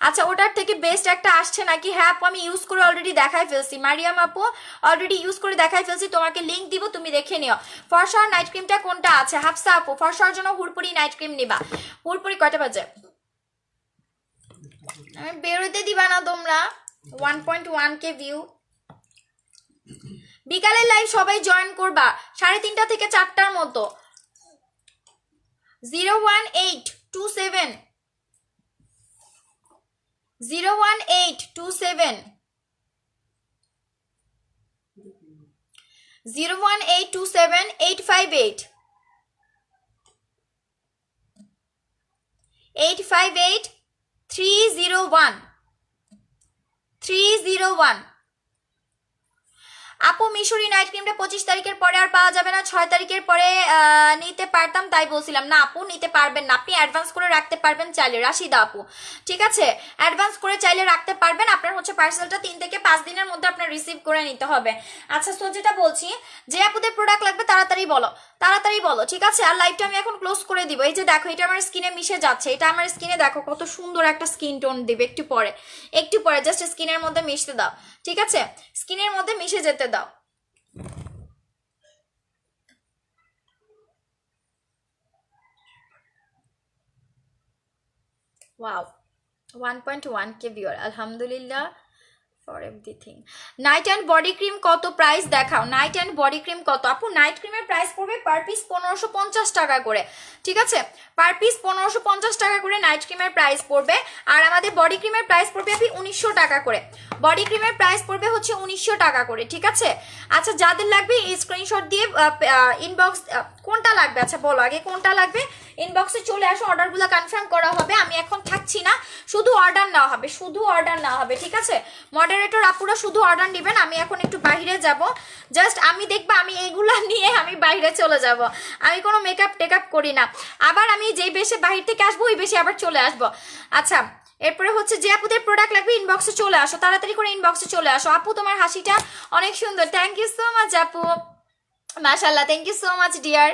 আচ্ছা ওটার থেকে বেস্ট একটা আসছে নাকি? হ্যাঁ আপু আমি ইউজ করে অলরেডি দেখাই ফেলছি। মারিয়াম আপু অলরেডি ইউজ করে দেখাই ফেলছি, তোমাকে লিঙ্ক দিব, তুমি দেখে নিও। ফর্সার নাইট ক্রিমটা কোনটা আছে? হাফসা আপু ফর্সার জন্য হুড়পুরি নাইট ক্রিম নিবা। হুড়পুরি কয়টা বাজে? আমি বেরোতে দিবা না তোমরা। 1.1K view. বিকালের লাইভ সবাই জয়েন করবা 3:30 থেকে 4টার মতো। 01827 01827 01827 858 858 301 301। আপু মিশরি নাইট ক্রিমটা 25 তারিখের পরে আর পাওয়া যাবে না, 6 তারিখের পরে নিতে পারতাম তাই বলছিলাম। না আপু নিতে পারবেন না, আপনি অ্যাডভান্স করে রাখতে পারবেন চাইলে, রাশিদা আপু, ঠিক আছে, অ্যাডভান্স করে চাইলে রাখতে পারবেন। আপনার হচ্ছে পার্সেলটা 3 থেকে 5 দিনের মধ্যে আপনার রিসিভ করে নিতে হবে। আচ্ছা সো যেটা বলছি, যে আপুদের প্রোডাক্ট লাগবে তাড়াতাড়ি বলো, তাড়াতাড়ি বলো, ঠিক আছে। আর লাইভটা আমি এখন ক্লোজ করে দিব। এই যে দেখো এটা আমার স্কিনে মিশে যাচ্ছে, এটা আমার স্কিনে দেখো কত সুন্দর একটা স্কিন টোন দিবে। একটু পরে, একটু পরে জাস্ট স্কিনের মধ্যে মিশতে দাও, ঠিক আছে, স্কিনের মধ্যে মিশে যেতে দাও। ওয়াও 1.1K ভিউয়ার, আলহামদুলিল্লাহ। For everything. Night and body cream কত প্রাইস দেখাও? নাইট অ্যান্ড বডি ক্রিম কত আপু? নাইট ক্রিমের প্রাইস পড়বে পার পিস 1550 টাকা করে, ঠিক আছে? পার পিস 1550 টাকা করে নাইট ক্রিমের প্রাইস পড়বে। আর আমাদের বডি ক্রিমের প্রাইস পড়বে আপনি 1900 টাকা করে। বডি ক্রিমের প্রাইস পড়বে হচ্ছে 1900 টাকা করে, ঠিক আছে? আচ্ছা যাদের লাগবে এই স্ক্রিনশট দিয়ে ইনবক্স, কোনটা লাগবে আচ্ছা বলো আগে কোনটা লাগবে, ইনবক্সে চলে আসো, অর্ডারগুলো কনফার্ম করা হবে। আমি এখন থাকছি না, শুধু অর্ডার নেওয়া হবে, শুধু অর্ডার নেওয়া হবে, ঠিক আছে? মডারেটর আপুরা শুধু অর্ডার নেবেন। আমি এখন একটু বাইরে যাব, জাস্ট আমি দেখবা আমি এইগুলা নিয়ে আমি বাইরে চলে যাব। আমি কোনো মেকআপ টেকআপ করি না, আবার আমি যেই বেশে বাহির থেকে আসবো ওই বেশে আবার চলে আসবো। আচ্ছা এরপরে হচ্ছে যে আপুদের প্রোডাক্ট লাগবে ইনবক্সে চলে আসো, তাড়াতাড়ি করে ইনবক্সে চলে আসো। আপু তোমার হাসিটা অনেক সুন্দর, থ্যাংক ইউ সো মাচ আপু, মাশাআল্লাহ, thank you so much dear.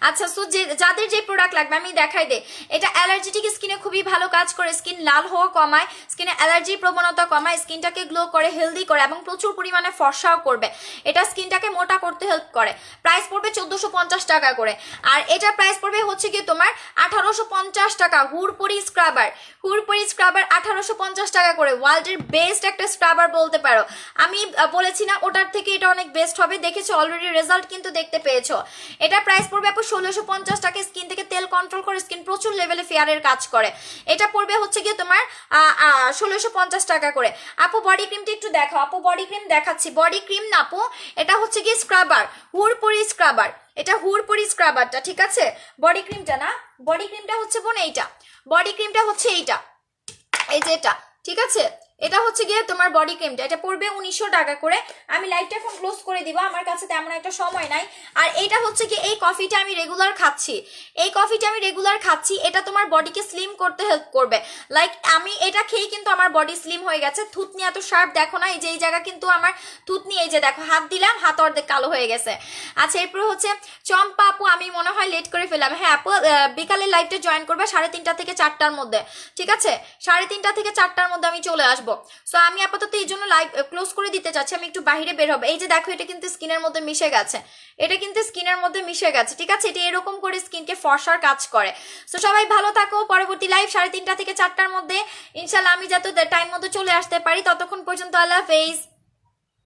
আচ্ছা সো যে যাদের যে প্রোডাক্ট লাগবে আমি দেখাই দে। এটা অ্যালার্জেটিক স্কিনে খুবই ভালো কাজ করে, স্কিন লাল হওয়া কমায়, স্কিনে অ্যালার্জি প্রবণতা কমায়, স্কিনটাকে গ্লো করে, হেলদি করে এবং প্রচুর পরিমাণে ফর্সাও করবে। এটা স্কিনটাকে মোটা করতে হেল্প করে। প্রাইস পড়বে 1450 টাকা করে। আর এটার প্রাইস পড়বে হচ্ছে কি তোমার 1850 টাকা। হুরপুরি স্ক্রাবার, হুরপুরি স্ক্রাবার 1850 টাকা করে। ওয়ার্ল্ডের বেস্ট একটা স্ক্রাবার বলতে পারো। আমি বলেছি না ওটার থেকে এটা অনেক বেস্ট হবে, দেখেছো অলরেডি রেজাল্ট কিন্তু দেখতে পেয়েছো। এটা প্রাইস পড়বে আপু 1650 টাকা। স্কিন থেকে তেল কন্ট্রোল করে, স্কিন প্রচুর লেভেলে ফেয়ারের কাজ করে। এটা পড়বে হচ্ছে গিয়ে তোমার 1650 টাকা করে। আপু বডি ক্রিমটা একটু দেখো, আপু বডি ক্রিম দেখাচ্ছি। বডি ক্রিম না আপু, এটা হচ্ছে গিয়ে স্ক্রাবার, হুরপুরি স্ক্রাবার। এটা হুরপুরি স্ক্রাবারটা, ঠিক আছে? বডি ক্রিমটা না, বডি ক্রিমটা হচ্ছে বোন এইটা, বডি ক্রিমটা হচ্ছে এইটা, এই যে এটা, ঠিক আছে? এটা হচ্ছে গিয়ে তোমার বডি ক্রিমটা, এটা পড়বে 1900 টাকা করে। আমি লাইটটা এখন ক্লোজ করে দিব, আমার কাছে তেমন একটা সময় নাই। আর এটা হচ্ছে কি এই কফিটা আমি রেগুলার খাচ্ছি, এই কফিটা আমি রেগুলার খাচ্ছি। এটা তোমার বডিকে স্লিম করতে হেল্প করবে। লাইক আমি এটা খেয়েই কিন্তু আমার বডি স্লিম হয়ে গেছে। থুতনি এত শার্প দেখো না, এই যে এই জায়গা কিন্তু আমার থুতনি, এই যে দেখো হাত দিলাম হাত অর্ধেক কালো হয়ে গেছে। আচ্ছা এরপর হচ্ছে চম্পা আপু, আমি মনে হয় লেট করে ফেলাম। হ্যাঁ আপু বিকালের লাইভটা জয়েন করবে 3:30 থেকে 4টার মধ্যে, ঠিক আছে? 3:30 থেকে 4টার মধ্যে আমি চলে আসবো। সো আমি আপাতত এই জন্য লাইভ ক্লোজ করে দিতে চাচ্ছি, আমি একটু বাইরে বের হবো। এই যে দেখো এটা কিন্তু স্কিনের মধ্যে মিশে গেছে, এটা কিন্তু স্কিনের মধ্যে মিশে গেছে, ঠিক আছে? এটা এরকম করে স্কিনকে ফর্সার কাজ করে। সো সবাই ভালো থাকো, পরবর্তী লাইভ 3:30 থেকে 4টার মধ্যে ইনশাল্লাহ আমি যাতে টাইম মতো চলে আসতে পারি। ততক্ষণ পর্যন্ত আল্লাহ হাফেজ।